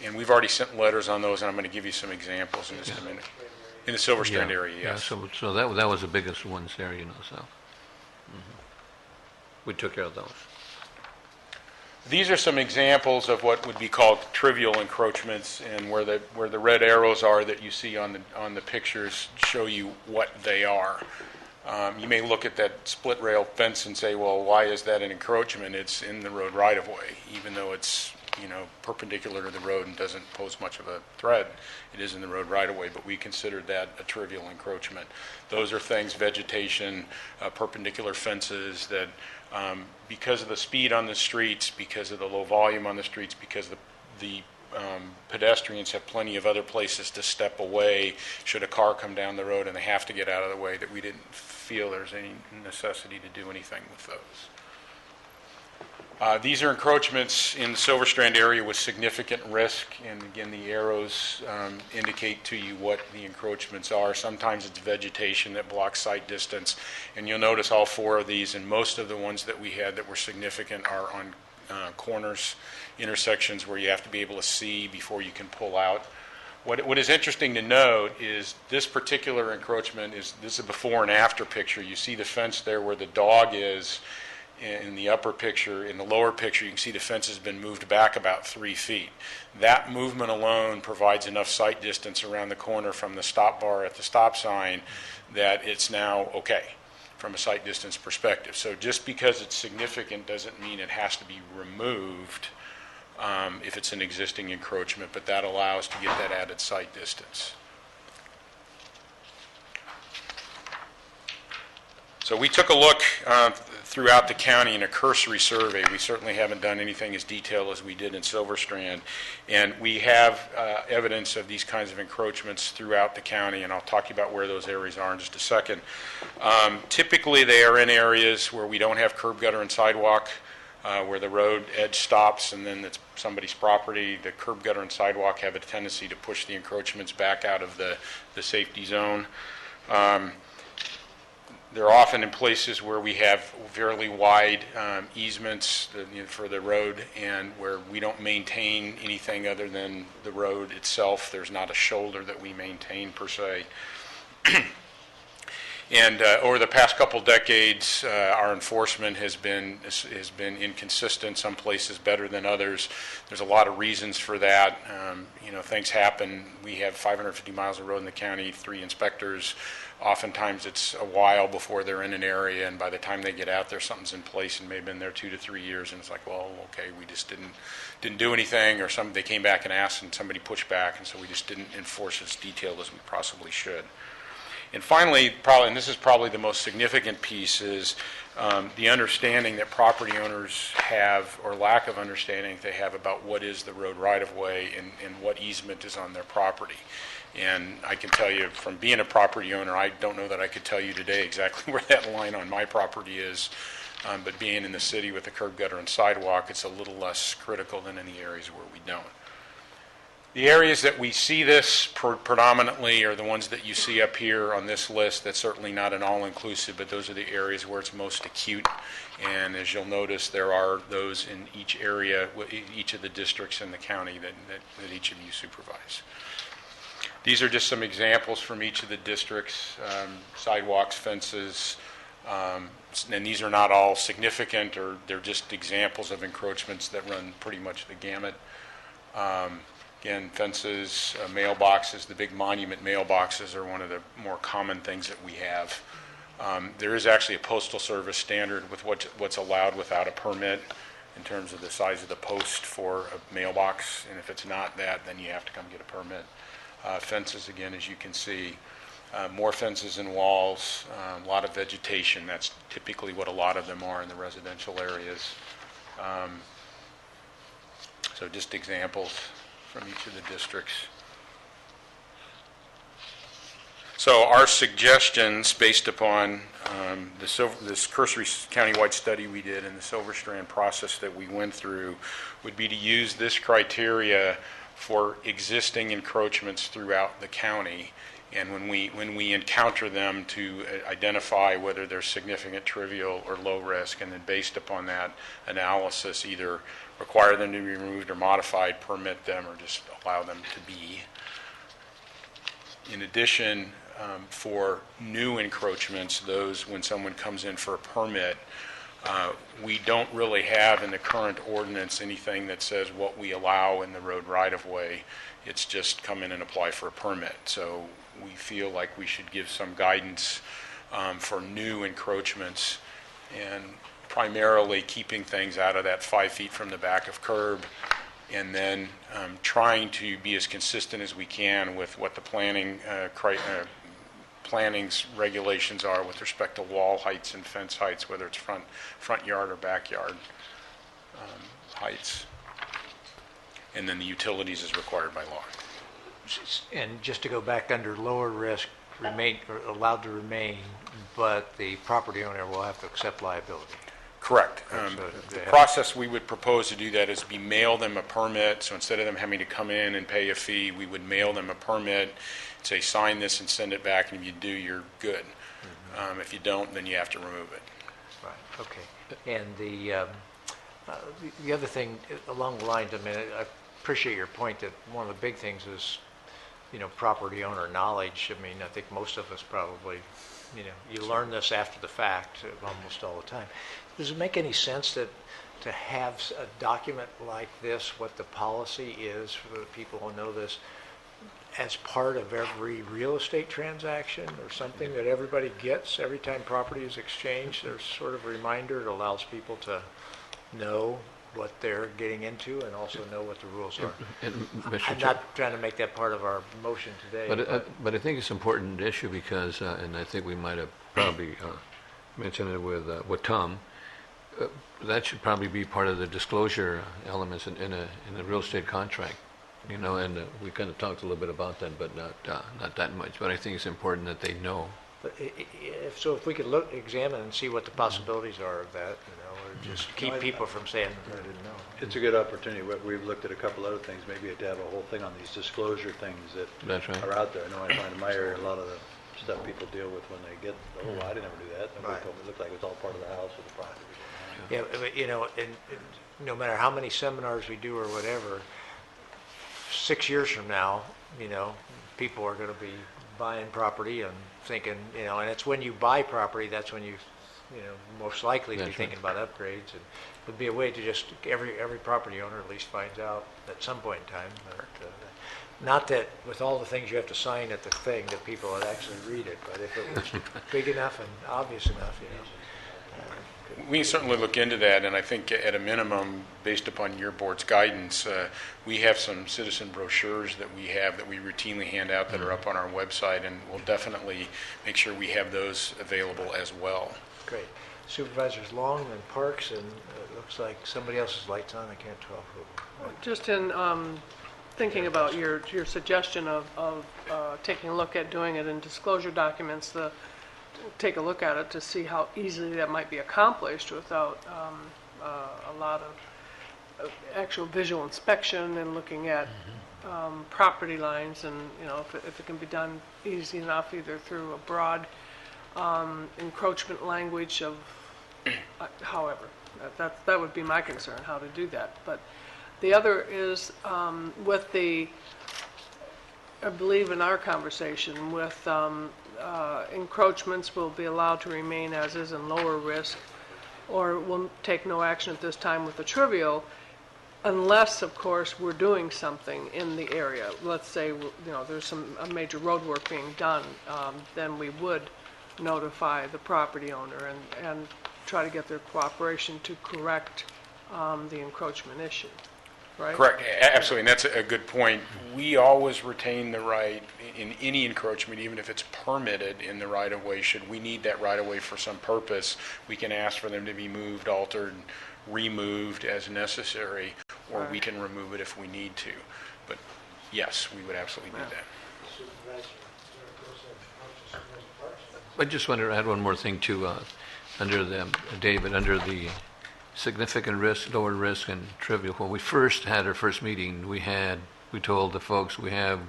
And we've already sent letters on those, and I'm going to give you some examples in just a minute. In the Silver Strand area, yes. Yeah, so that was the biggest ones there, so. We took care of those. These are some examples of what would be called trivial encroachments, and where the red arrows are that you see on the pictures show you what they are. You may look at that split rail fence and say, well, why is that an encroachment? It's in the road right of way, even though it's perpendicular to the road and doesn't pose much of a threat. It is in the road right of way, but we considered that a trivial encroachment. Those are things, vegetation, perpendicular fences that because of the speed on the streets, because of the low volume on the streets, because the pedestrians have plenty of other places to step away should a car come down the road and they have to get out of the way, that we didn't feel there's any necessity to do anything with those. These are encroachments in the Silver Strand area with significant risk, and again, the arrows indicate to you what the encroachments are. Sometimes it's vegetation that blocks sight distance, and you'll notice all 4 of these, and most of the ones that we had that were significant are on corners, intersections where you have to be able to see before you can pull out. What is interesting to note is this particular encroachment this is a before and after picture. You see the fence there where the dog is. In the upper picture, in the lower picture, you can see the fence has been moved back about 3 feet. That movement alone provides enough sight distance around the corner from the stop bar at the stop sign that it's now okay from a sight distance perspective. So just because it's significant doesn't mean it has to be removed if it's an existing encroachment, but that allows to get that added sight distance. So we took a look throughout the county in a cursory survey. We certainly haven't done anything as detailed as we did in Silver Strand. And we have evidence of these kinds of encroachments throughout the county, and I'll talk to you about where those areas are in just a second. Typically, they are in areas where we don't have curb, gutter, and sidewalk, where the road edge stops and then it's somebody's property. The curb, gutter, and sidewalk have a tendency to push the encroachments back out of the safety zone. They're often in places where we have fairly wide easements for the road, and where we don't maintain anything other than the road itself. There's not a shoulder that we maintain per se. And over the past couple decades, our enforcement has been inconsistent. Some places better than others. There's a lot of reasons for that. Things happen. We have 550 miles of road in the county, 3 inspectors. Oftentimes, it's a while before they're in an area, and by the time they get out there, something's in place and may have been there 2 to 3 years, and it's like, well, okay, we just didn't do anything, or they came back and asked, and somebody pushed back, and so we just didn't enforce as detailed as we possibly should. And finally, and this is probably the most significant piece, is the understanding that property owners have, or lack of understanding they have, about what is the road right-of-way and what easement is on their property. And I can tell you, from being a property owner, I don't know that I could tell you today exactly where that line on my property is, but being in the city with the curb, gutter, and sidewalk, it's a little less critical than in the areas where we don't. The areas that we see this predominantly are the ones that you see up here on this list. That's certainly not an all-inclusive, but those are the areas where it's most acute. And as you'll notice, there are those in each area, each of the districts in the county that each of you supervise. These are just some examples from each of the districts: sidewalks, fences, and these are not all significant, or they're just examples of encroachments that run pretty much the gamut. Again, fences, mailboxes. The big monument mailboxes are one of the more common things that we have. There is actually a postal service standard with what's allowed without a permit in terms of the size of the post for a mailbox, and if it's not that, then you have to come get a permit. Fences, again, as you can see, more fences and walls, a lot of vegetation. That's typically what a lot of them are in the residential areas. So just examples from each of the districts. So our suggestions, based upon this cursory countywide study we did and the Silver Strand process that we went through, would be to use this criteria for existing encroachments throughout the county, and when we encounter them, to identify whether they're significant, trivial, or low risk, and then based upon that analysis, either require them to be removed or modified, permit them, or just allow them to be. In addition, for new encroachments, those when someone comes in for a permit, we don't really have in the current ordinance anything that says what we allow in the road right-of-way. It's just come in and apply for a permit. So we feel like we should give some guidance for new encroachments, and primarily keeping things out of that 5 feet from the back of curb, and then trying to be as consistent as we can with what the planning's regulations are with respect to wall heights and fence heights, whether it's front yard or backyard heights. And then the utilities is required by law. And just to go back, under lower risk, allowed to remain, but the property owner will have to accept liability. Correct. The process we would propose to do that is we mail them a permit. So instead of them having to come in and pay a fee, we would mail them a permit, say sign this and send it back, and if you do, you're good. Mm-hmm. If you don't, then you have to remove it. Right. Okay. And the other thing along the lines, I mean, I appreciate your point that one of the big things is, property owner knowledge. I mean, I think most of us probably, you learn this after the fact almost all the time. Does it make any sense to have a document like this, what the policy is for the people who know this, as part of every real estate transaction, or something that everybody gets every time property is exchanged? There's sort of a reminder. It allows people to know what they're getting into and also know what the rules are. I'm not trying to make that part of our motion today. But I think it's an important issue because, and I think we might have probably mentioned it with Tom, That should probably be part of the disclosure elements in a real estate contract, you know, and we kind of talked a little bit about that, but not that much. But I think it's important that they know. But if we could examine and see what the possibilities are of that, you know, or just keep people from saying, I didn't know. It's a good opportunity. We've looked at a couple other things, maybe to have a whole thing on these disclosure things that That's right. are out there. I know I find in my area a lot of the stuff people deal with when they get, oh, I didn't ever do that. Nobody Right. told me. It looked like it was all part of the house or the property. Yeah, but, you know, and no matter how many seminars we do or whatever, 6 years from now, you know, people are going to be buying property and thinking, you know, and it's when you buy property, that's when you know, most likely to be That's right. thinking about upgrades. And it would be a way to just, every property owner at least finds out at some point in time. But, not that with all the things you have to sign at the thing that people would actually read it, but if it was big enough and obvious enough, you know. We can certainly look into that, and I think at a minimum, based upon your board's guidance, we have some citizen brochures that we routinely hand out that are up on our website, and we'll definitely make sure we have those available as well. Great. Supervisors Long and Parks, and it looks like somebody else's light's on. I can't tell who. Just in thinking about your suggestion of taking a look at doing it in disclosure documents, take a look at it to see how easily that might be accomplished without a lot of actual visual inspection and looking at property lines, and you know, if it can be done easy enough either through a broad encroachment language of however that would be my concern, how to do that. But the other is with the, I believe in our conversation with encroachments will be allowed to remain as is in lower risk, or will take no action at this time with the trivial, unless, of course, we're doing something in the area. Let's say, you know, there's a major road work being done, then we would notify the property owner and try to get their cooperation to correct the encroachment issue. Right? Correct, absolutely, and that's a good point. We always retain the right in any encroachment, even if it's permitted in the right-of-way. Should we need that right-of-way for some purpose, we can ask for them to be moved, altered, removed as necessary, or we can remove it if we need to. But yes, we would absolutely do that. I just wanted to add one more thing to, under the, David, under the significant risk, lower risk, and trivial. When we first had our first meeting, we told the folks we have,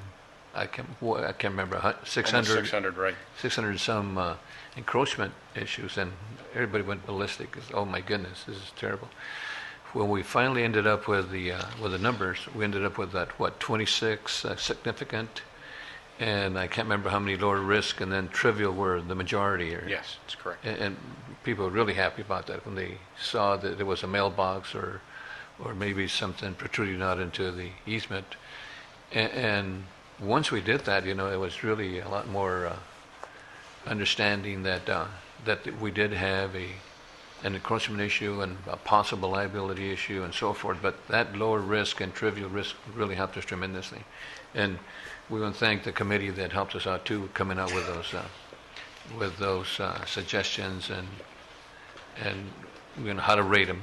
I can't remember, 600, 600, right. 600 some encroachment issues, and everybody went ballistic. Oh my goodness, this is terrible. When we finally ended up with the numbers, we ended up with that, 26 significant, and I can't remember how many lower risk, and then trivial were the majority. Yes, that's correct. And people were really happy about that when they saw that there was a mailbox or maybe something protruding out into the easement. And once we did that, you know, it was really a lot more understanding that we did have an encroachment issue and a possible liability issue and so forth, but that lower risk and trivial risk really helped us tremendously. And we want to thank the committee that helped us out too, coming out with those suggestions and you know, how to rate them.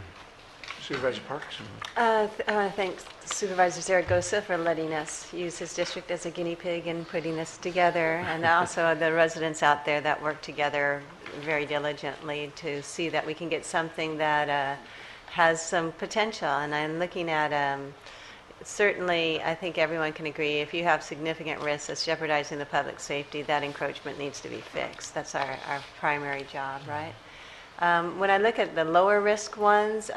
Supervisor Parks? I want to thank Supervisor Zaragoza for letting us use his district as a guinea pig in putting this together, and also the residents out there that work together very diligently to see that we can get something that has some potential. And I'm looking at, certainly, I think everyone can agree, if you have significant risks that's jeopardizing the public safety, that encroachment needs to be fixed. That's our primary job, right? When I look at the lower risk ones,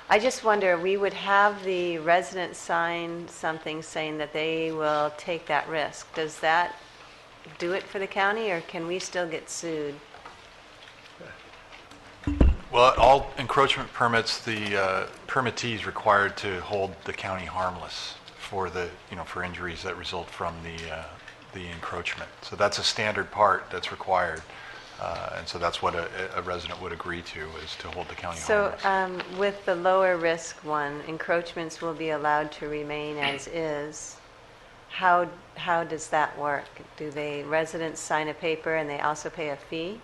I just wonder, we would have the residents sign something saying that they will take that risk. Does that do it for the county, or can we still get sued? Well, all encroachment permits, the permittee is required to hold the county harmless for for injuries that result from the encroachment. So that's a standard part that's required. And so that's what a resident would agree to, is to hold the county harmless. So with the lower risk one, encroachments will be allowed to remain as is. How does that work? Do residents sign a paper and they also pay a fee?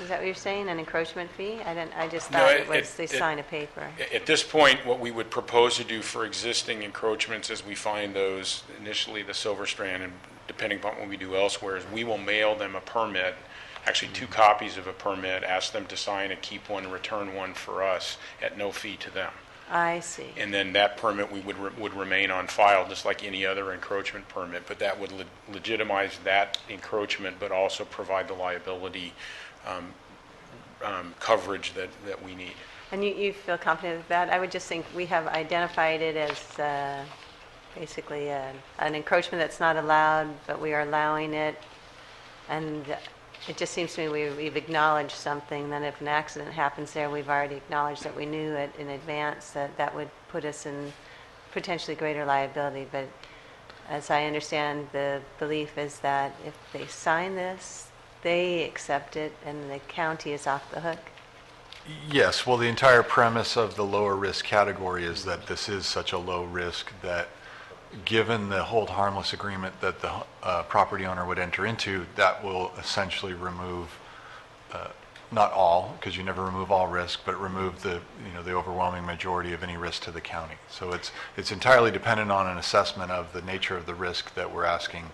Is that what you're saying, an encroachment fee? I just No, thought it was they sign a paper. At this point, what we would propose to do for existing encroachments as we find those, initially the Silver Strand, and depending upon what we do elsewhere, is we will mail them a permit, actually 2 copies of a permit, ask them to sign and keep one, return one for us at no fee to them. I see. And then that permit would remain on file, just like any other encroachment permit, but that would legitimize that encroachment, but also provide the liability coverage that we need. And you feel confident with that? I would just think we have identified it as basically an encroachment that's not allowed, but we are allowing it. And it just seems to me we've acknowledged something, that if an accident happens there, we've already acknowledged that we knew it in advance, that would put us in potentially greater liability. But as I understand, the belief is that if they sign this, they accept it, and the county is off the hook. Yes, well, the entire premise of the lower risk category is that this is such a low risk that given the hold harmless agreement that the property owner would enter into, that will essentially remove, not all, because you never remove all risk, but remove the overwhelming majority of any risk to the county. So it's entirely dependent on an assessment of the nature of the risk that we're asking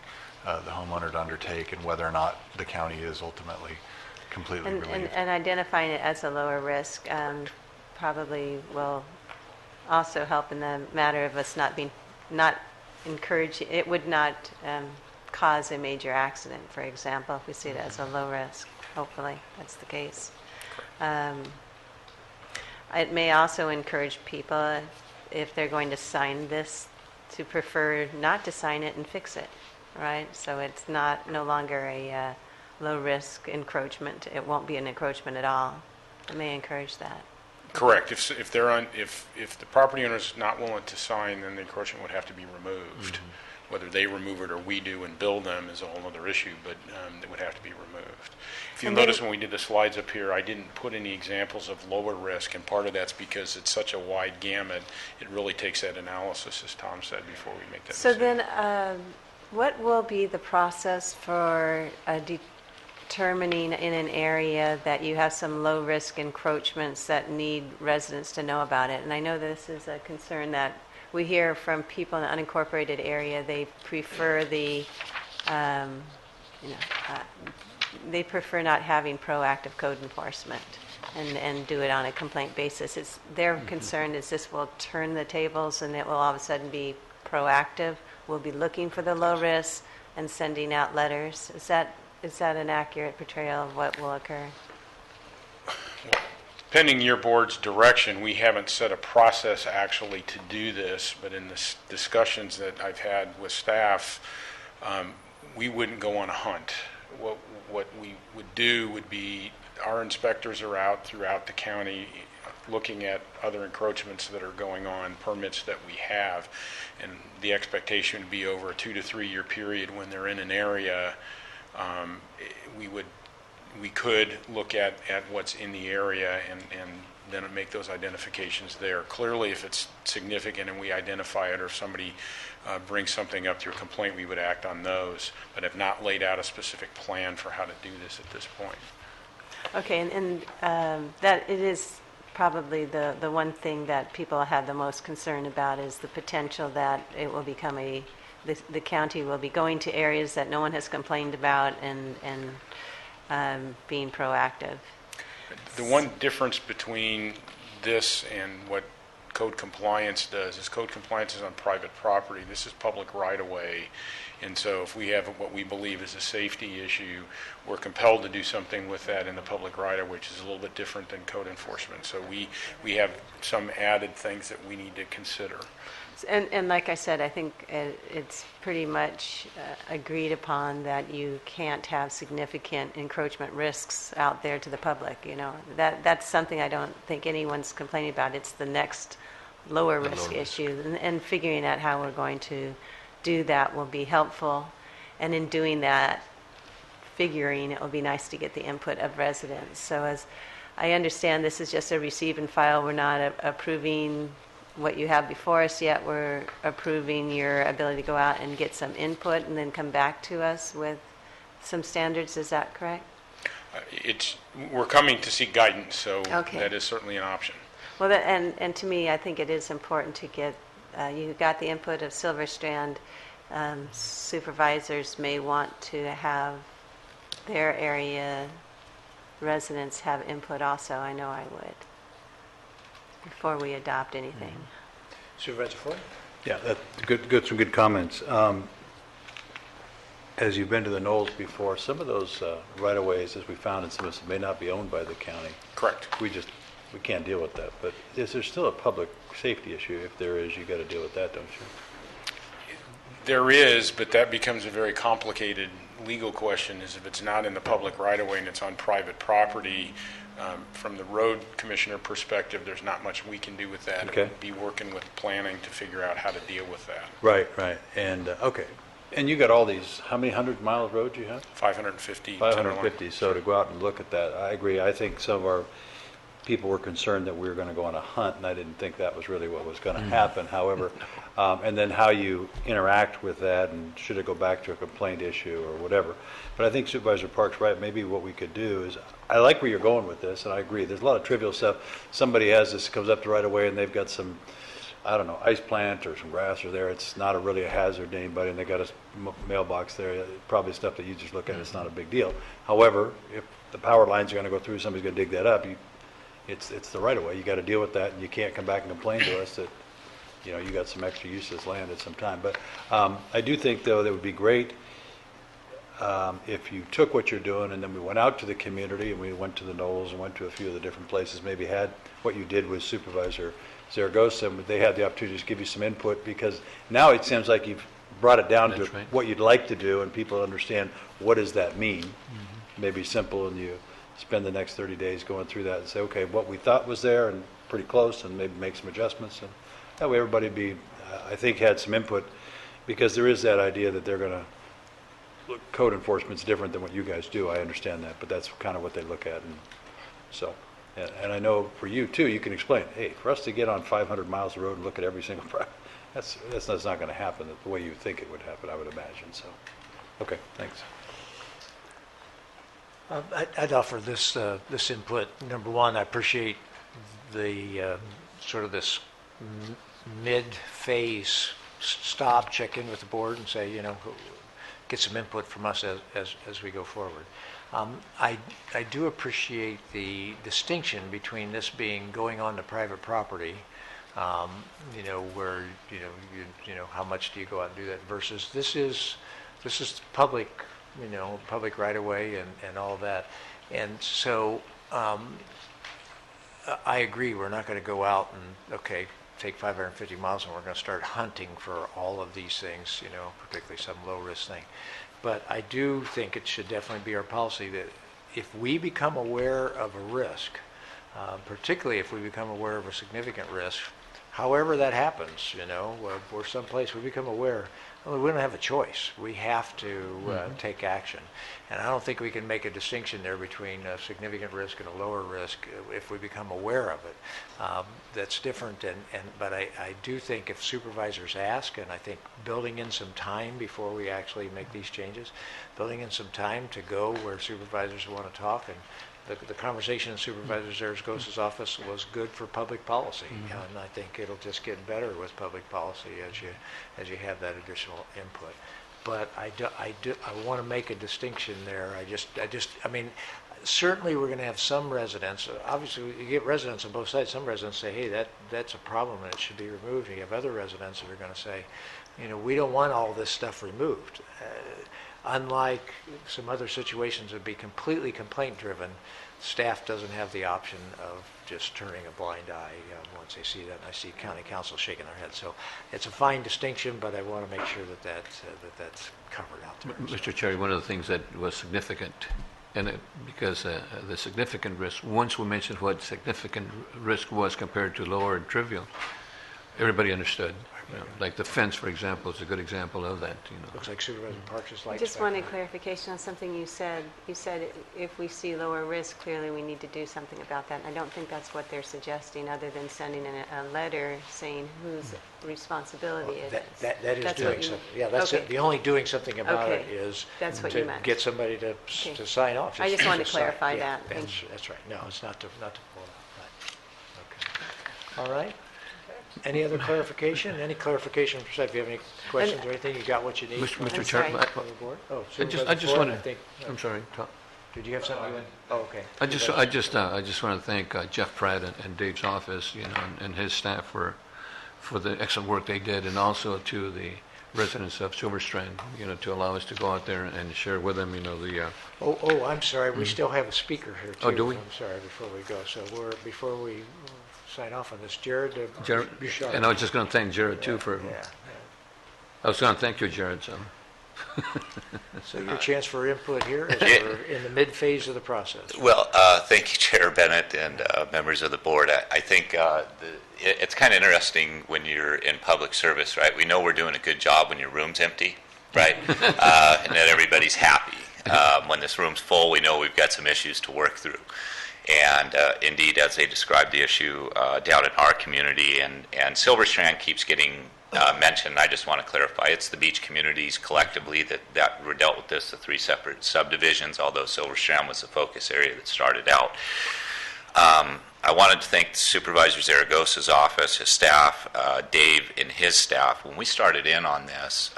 the homeowner to undertake, and whether or not the county is ultimately completely relieved. And identifying it as a lower risk probably will also help in the matter of us not encouraging, it would not cause a major accident, for example, if we see it as a low risk. Hopefully that's the case. It may also encourage people, if they're going to sign this, to prefer not to sign it and fix it, right? So it's no longer a low-risk encroachment. It won't be an encroachment at all. It may encourage that. Correct. If the property owner is not willing to sign, then the encroachment would have to be removed. Mm-hmm. Whether they remove it or we do and bill them is a whole other issue, but it would have to be removed. If you'll notice when we did the slides up here, I didn't put any examples of lower risk, and part of that's because it's such a wide gamut. It really takes that analysis, as Tom said, before we make that So decision. then what will be the process for determining in an area that you have some low-risk encroachments that need residents to know about it? And I know this is a concern that we hear from people in the unincorporated area. They prefer they prefer not having proactive code enforcement and do it on a complaint basis. Their concern is this will turn the tables and it will all of a sudden be proactive. We'll be looking for the low risk and sending out letters. Is that an accurate portrayal of what will occur? Pending your board's direction, we haven't set a process actually to do this, but in the discussions that I've had with staff, we wouldn't go on a hunt. What we would do would be, our inspectors are out throughout the county looking at other encroachments that are going on, permits that we have, and the expectation would be over a 2 to 3 year period when they're in an area, we could look at what's in the area and then make those identifications there. Clearly, if it's significant and we identify it, or if somebody brings something up through a complaint, we would act on those, but have not laid out a specific plan for how to do this at this point. Okay, and that it is probably the one thing that people have the most concern about is the potential that it will become the county will be going to areas that no one has complained about and being proactive. The one difference between this and what code compliance does is code compliance is on private property. This is public right-of-way. And so if we have what we believe is a safety issue, we're compelled to do something with that in the public right-of-way, which is a little bit different than code enforcement. So we have some added things that we need to consider. And like I said, I think it's pretty much agreed upon that you can't have significant encroachment risks out there to the public. You know, that's something I don't think anyone's complaining about. It's the next lower risk issue, and figuring out how we're going to do that will be helpful. And in doing that, figuring, it will be nice to get the input of residents. So as I understand, this is just a receive and file. We're not approving what you have before us yet. We're approving your ability to go out and get some input and then come back to us with some standards. Is that correct? we're coming to seek guidance, so Okay. that is certainly an option. Well, and to me, I think it is important to get, you got the input of Silver Strand. Supervisors may want to have their area residents have input also. I know I would, before we adopt anything. Supervisor Floyd? Yeah, some good comments. As you've been to the Knolls before, some of those right-of-ways, as we found in some of this, may not be owned by the county. Correct. We can't deal with that. But is there still a public safety issue? If there is, you got to deal with that, don't you? There is, but that becomes a very complicated legal question, is if it's not in the public right-of-way and it's on private property, from the road commissioner perspective, there's not much we can do with that. Okay. It would be working with planning to figure out how to deal with that. Right. And, okay. And you got all these, how many 100-mile roads you have? 550. 550, so to go out and look at that, I agree. I think some of our people were concerned that we were going to go on a hunt, and I didn't think that was really what was going to happen. However, and then how you interact with that, and should it go back to a complaint issue or whatever. But I think Supervisor Park's right. Maybe what we could do is, I like where you're going with this, and I agree. There's a lot of trivial stuff. Somebody has this, comes up the right away, and they've got some, I don't know, ice plant or some grass or there. It's not really a hazard to anybody, and they got a mailbox there. Probably stuff that you just look at. It's not a big deal. However, if the power lines are going to go through, somebody's going to dig that up. It's the right of way. You got to deal with that, and you can't come back and complain to us that, you know, you got some extra use of this land at some time. But I do think, though, that it would be great if you took what you're doing and then we went out to the community and we went to the Knolls and went to a few of the different places, maybe had what you did with Supervisor Zaragoza, and they had the opportunity to give you some input, because now it seems like you've brought it down to what you'd like to do, and people understand what does that mean. Maybe simple, and you spend the next 30 days going through that and say, okay, what we thought was there and pretty close, and maybe make some adjustments, and that way everybody be, I think, had some input, because there is that idea that they're going to look, code enforcement's different than what you guys do. I understand that, but that's kind of what they look at, and so, and I know for you too, you can explain, hey, for us to get on 500 miles of road and look at every single project, that's not going to happen the way you think it would happen, I would imagine. So, okay, thanks. I'd offer this input. Number one, I appreciate the sort of this mid-phase stop, check in with the board and say, you know, get some input from us as we go forward. I do appreciate the distinction between this being going on to private property, you know, where you know how much do you go out and do that, versus this is public, you know, public right of way and all of that. And so I agree, we're not going to go out and, okay, take 550 miles and we're going to start hunting for all of these things, you know, particularly some low-risk thing. But I do think it should definitely be our policy that if we become aware of a risk, particularly if we become aware of a significant risk, however that happens, you know, we're someplace we become aware, well, we don't have a choice. We have to take action. And I don't think we can make a distinction there between a significant risk and a lower risk if we become aware of it. That's different, but I do think if supervisors ask, and I think building in some time before we actually make these changes, building in some time to go where supervisors want to talk, and the conversation in Supervisor Zaragoza's office was good for public policy, and I think it'll just get better with public policy as you have that additional input. But I want to make a distinction there. I mean, certainly we're going to have some residents. Obviously, you get residents on both sides. Some residents say, "Hey, that's a problem and it should be removed." And you have other residents that are going to say, "You know, we don't want all this stuff removed." Unlike some other situations that would be completely complaint-driven, staff doesn't have the option of just turning a blind eye once they see that. And I see county council shaking their head. So it's a fine distinction, but I want to make sure that that's covered out there. Mr. Chair, one of the things that was significant, and because the significant risk, once we mentioned what significant risk was compared to lower and trivial, everybody understood. Like the fence, for example, is a good example of that, Looks like Supervisor Parks is I like. just wanted clarification on something you said. You said if we see lower risk, clearly we need to do something about that. And I don't think that's what they're suggesting, other than sending a letter saying whose responsibility it is. That is That's doing what you- something. Yeah, that's okay. it. The only doing something about it Okay. is That's what to you meant. get somebody to Okay. to sign off. I just wanted to sign. clarify Yeah, that. Thank you. That's right. No, it's not to pull it out. Right. Okay. All right. Any other clarification? Any clarification, if you have any questions or anything, you got what you need? Mr. Chairman, From the board? Oh, I Supervisor just Ford, want I think. I'm sorry, Did you have something you want? Oh, okay. I just want to thank Jeff Pratt and Dave's office, and his staff for the excellent work they did, and also to the residents of Silver Strand, to allow us to go out there and share with them, the. Oh, I'm sorry. We still have a speaker here, too. Oh, do we? I'm sorry, before we go. So before we sign off on this, Jared Bouchard. And I was just going to thank Jared, too, for. Yeah. I was going to thank you, Jared, so. So your chance for input here as we're in the mid-phase of the process. Well, thank you, Chair Bennett and members of the board. I think it's kind of interesting when you're in public service, right? We know we're doing a good job when your room's empty, right? And that everybody's happy. When this room's full, we know we've got some issues to work through. And indeed, as they described the issue down in our community, and Silver Strand keeps getting mentioned, I just want to clarify, it's the beach communities collectively that were dealt with this, the 3 separate subdivisions, although Silver Strand was the focus area that started out. I wanted to thank Supervisor Zaragoza's office, his staff, Dave and his staff. When we started in on this,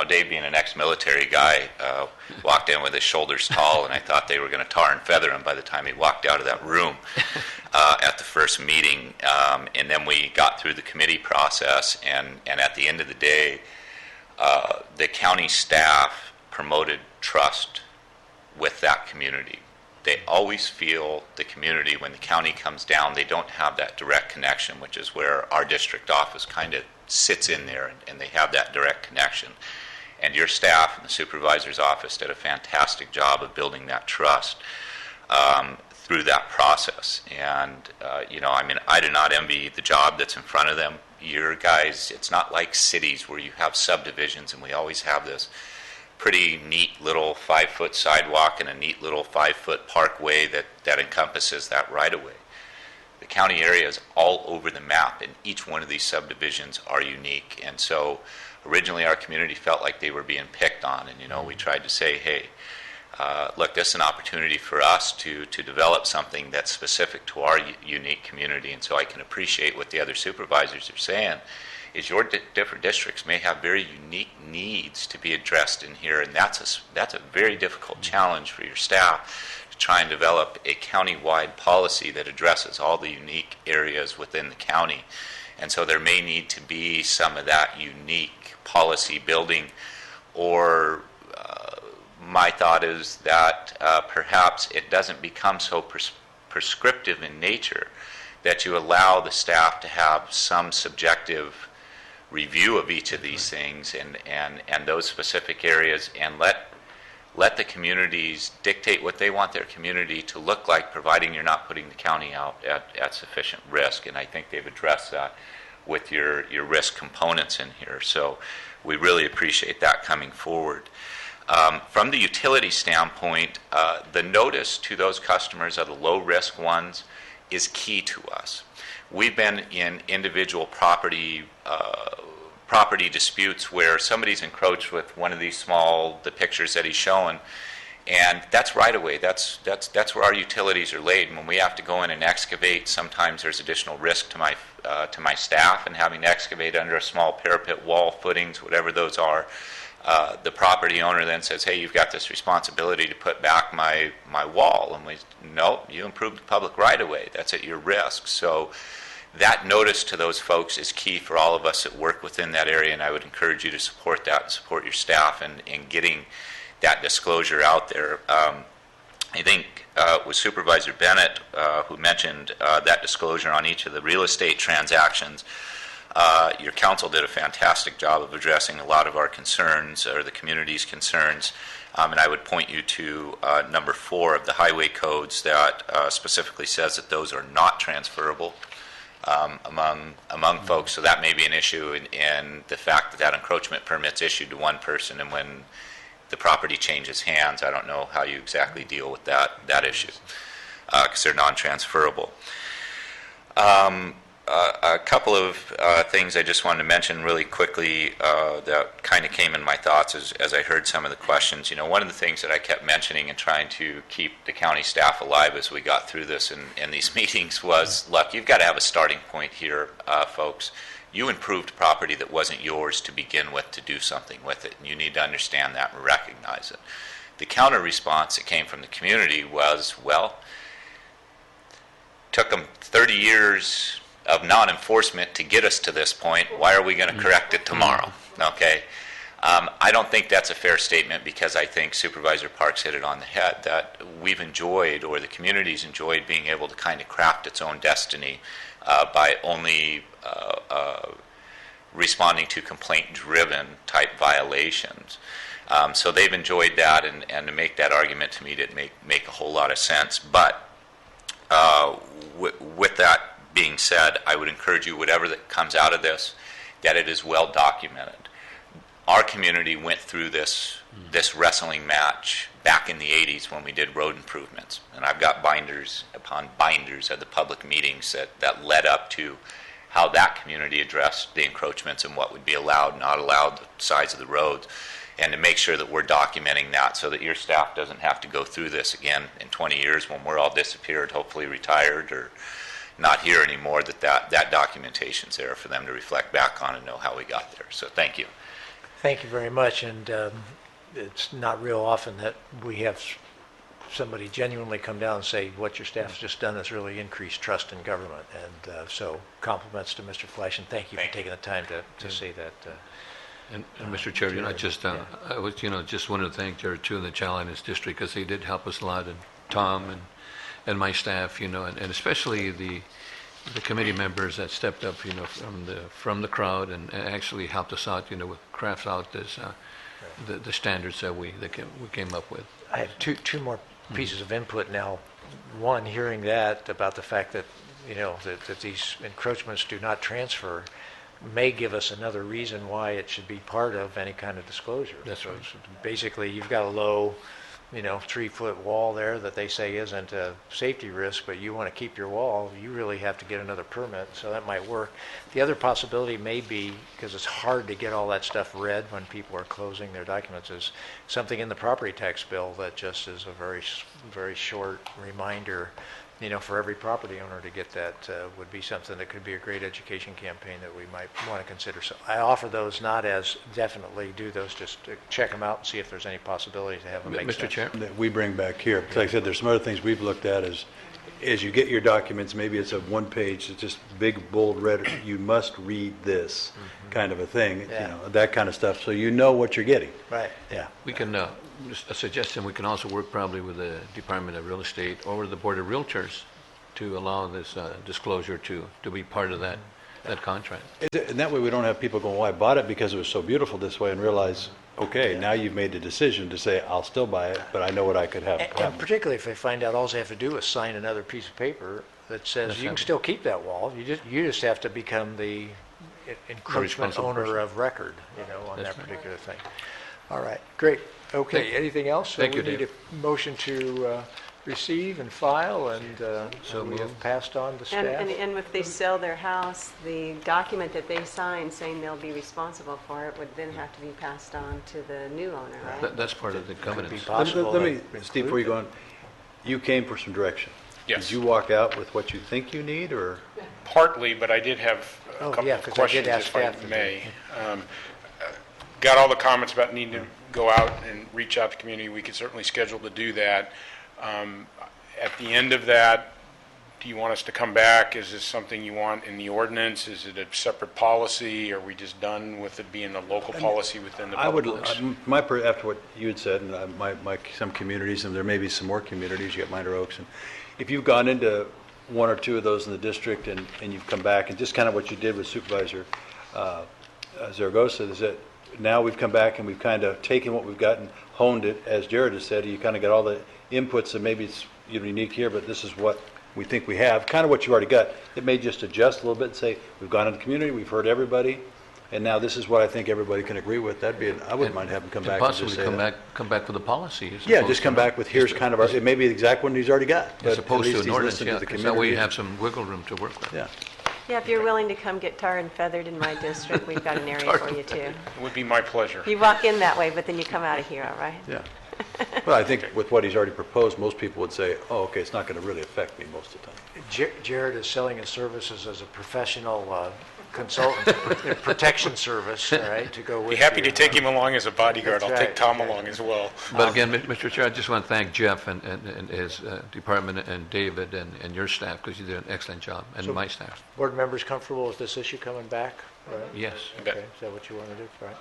Dave being an ex-military guy, walked in with his shoulders tall, and I thought they were going to tar and feather him by the time he walked out of that room at the first meeting. And then we got through the committee process, and at the end of the day, the county staff promoted trust with that community. They always feel the community, when the county comes down, they don't have that direct connection, which is where our district office kind of sits in there, and they have that direct connection. And your staff and the supervisor's office did a fantastic job of building that trust through that process. And, I do not envy the job that's in front of them. Your guys, it's not like cities where you have subdivisions, and we always have this pretty neat little 5-foot sidewalk and a neat little 5-foot parkway that encompasses that right-of-way. The county area is all over the map, and each one of these subdivisions are unique. And so originally our community felt like they were being picked on, and we tried to say, hey, look, this is an opportunity for us to develop something that's specific to our unique community. And so I can appreciate what the other supervisors are saying, is your different districts may have very unique needs to be addressed in here, and that's a very difficult challenge for your staff to try and develop a county-wide policy that addresses all the unique areas within the county. And so there may need to be some of that unique policy building, or my thought is that perhaps it doesn't become so prescriptive in nature that you allow the staff to have some subjective review of each of these things and those specific areas, and let the communities dictate what they want their community to look like, providing you're not putting the county out at sufficient risk. And I think they've addressed that with your risk components in here. So we really appreciate that coming forward. From the utility standpoint, the notice to those customers of the low-risk ones is key to us. We've been in individual property disputes where somebody's encroached with one of these the pictures that he's showing, and that's right away. That's where our utilities are laid. And when we have to go in and excavate, sometimes there's additional risk to my staff and having to excavate under a small parapet wall, footings, whatever those are. The property owner then says, hey, you've got this responsibility to put back my wall. And no, you improved the public right-of-way. That's at your risk. So that notice to those folks is key for all of us that work within that area, and I would encourage you to support that and support your staff in getting that disclosure out there. I think with Supervisor Bennett, who mentioned that disclosure on each of the real estate transactions, your council did a fantastic job of addressing a lot of our concerns, or the community's concerns, and I would point you to number 4 of the highway codes that specifically says that those are not transferable. among folks. So that may be an issue in the fact that encroachment permit's issued to one person, and when the property changes hands, I don't know how you exactly deal with that issue, because they're non-transferable. A couple of things I just wanted to mention really quickly that kind of came in my thoughts as I heard some of the questions. One of the things that I kept mentioning and trying to keep the county staff alive as we got through this in these meetings was, look, you've got to have a starting point here, folks. You improved property that wasn't yours to begin with to do something with it, and you need to understand that and recognize it. The counter response that came from the community was, well, took them 30 years of non-enforcement to get us to this point. Why are we going to correct it tomorrow? Okay. I don't think that's a fair statement, because I think Supervisor Parks hit it on the head, that we've enjoyed, or the community's enjoyed, being able to kind of craft its own destiny by only responding to complaint-driven type violations. So they've enjoyed that, and to make that argument to me didn't make a whole lot of sense. But with that being said, I would encourage you, whatever that comes out of this, that it is well documented. Our community went through this wrestling match back in the 80s when we did road improvements. And I've got binders upon binders of the public meetings that led up to how that community addressed the encroachments and what would be allowed, not allowed, the size of the roads, and to make sure that we're documenting that so that your staff doesn't have to go through this again in 20 years when we're all disappeared, hopefully retired, or not here anymore, that documentation's there for them to reflect back on and know how we got there. So thank you. Thank you very much, and it's not real often that we have somebody genuinely come down and say, what your staff's just done has really increased trust in government, and so compliments to Mr. Fleisch, and thank you for taking the time to say that. And Mr. Chair, I was, just wanted to thank Jared too and the Challiness District, because they did help us a lot, and Tom and my staff, and especially the committee members that stepped up, from the crowd and actually helped us out, with craft out this the standards that we came up with. I have two more pieces of input now. One, hearing that about the fact that that these encroachments do not transfer may give us another reason why it should be part of any kind of disclosure. That's right. So basically, you've got a low 3-foot wall there that they say isn't a safety risk, but you want to keep your wall, you really have to get another permit, so that might work. The other possibility may be, because it's hard to get all that stuff read when people are closing their documents, is something in the property tax bill that just is a very, very short reminder, for every property owner to get that would be something that could be a great education campaign that we might want to consider. So I offer those not as definitely do those, just to check them out and see if there's any possibility to have them make Mr. sense. Chair? That we bring back here. Because like I said, there's some other things we've looked at as you get your documents, maybe it's a one page, it's just big, bold red, you must read this kind of a thing, that kind of stuff, so you know what you're getting. Right, yeah. We can, just a suggestion, we can also work probably with the Department of Real Estate or the Board of Realtors to allow this disclosure to be part of that contract. And that way we don't have people going, well, I bought it because it was so beautiful this way, and realize, okay, now you've made the decision to say, I'll still buy it, but I know what I could have. And particularly if they find out all they have to do is sign another piece of paper that says you can still keep that wall, you just have to become the encroachment owner of record, on that particular thing. All right, great. Okay, anything else? Thank you, We need Dave. a motion to receive and file, and So we moved. have passed on to staff. And if they sell their house, the document that they sign saying they'll be responsible for it would then have to be passed on to the new owner, right? That's part of the covenants. Possible Let me, to Steve, before you go on, you came for some direction. Yes. Did you walk out with what you think you need, or? Partly, but I did have a Oh, couple yeah, of 'cause I did questions, ask if I staff to do- may. Got all the comments about needing to go out and reach out to the community. We could certainly schedule to do that. At the end of that, do you want us to come back? Is this something you want in the ordinance? Is it a separate policy? Are we just done with it being a local policy within the I would, public works? after what you had said, and some communities, and there may be some more communities, you got Minor Oaks, and if you've gone into one or two of those in the district and you've come back, and just kind of what you did with Supervisor Zaragoza, is that now we've come back and we've kind of taken what we've got and honed it, as Jared has said, you kind of got all the inputs, and maybe it's unique here, but this is what we think we have, kind of what you already got. It may just adjust a little bit and say, we've gone in the community, we've heard everybody, and now this is what I think everybody can agree with. I wouldn't mind having him come back and just possibly say that. come back with a policy. as Yeah, opposed just to come not- back with, here's kind of our, it may be the exact one he's already got. but As at opposed least to an he's ordinance, listened to yeah, the 'cause that way you community. have some wiggle room to work with. Yeah. Yeah, if you're willing to come get tar and feathered in my district, we've got an area for you too. It would be my pleasure. You walk in that way, but then you come out of here, all right? Yeah. Well, I think with what he's already proposed, most people would say, oh, okay, it's not going to really affect me most of the time. Jared is selling his services as a professional consultant, protection service, all right, to go with Be happy you. to take him along as a bodyguard. That's I'll right, take Tom okay. along as well. But again, Mr. Chair, I just want to thank Jeff and his department and David and your staff, because you did an excellent job, and So- my staff. Board members comfortable with this issue coming back? Right? Yes. Okay, is that what you want to do? Right.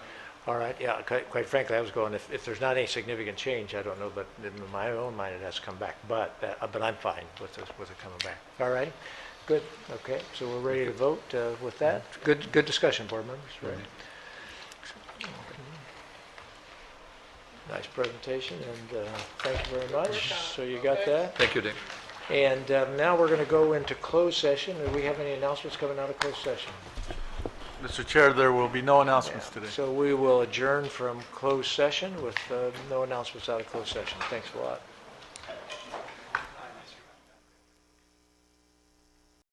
All right, yeah, quite frankly, I was going, if there's not any significant change, I don't know, but in my own mind, it has to come back. But I'm fine with it coming back. All right, good, okay, so we're ready to vote with that. Good discussion, board members, right? Nice presentation, and thank you very much. So you got that? Thank you, Dick. And now we're going to go into closed session. Do we have any announcements coming out of closed session? Mr. Chair, there will be no announcements today. So we will adjourn from closed session with no announcements out of closed session. Thanks a lot.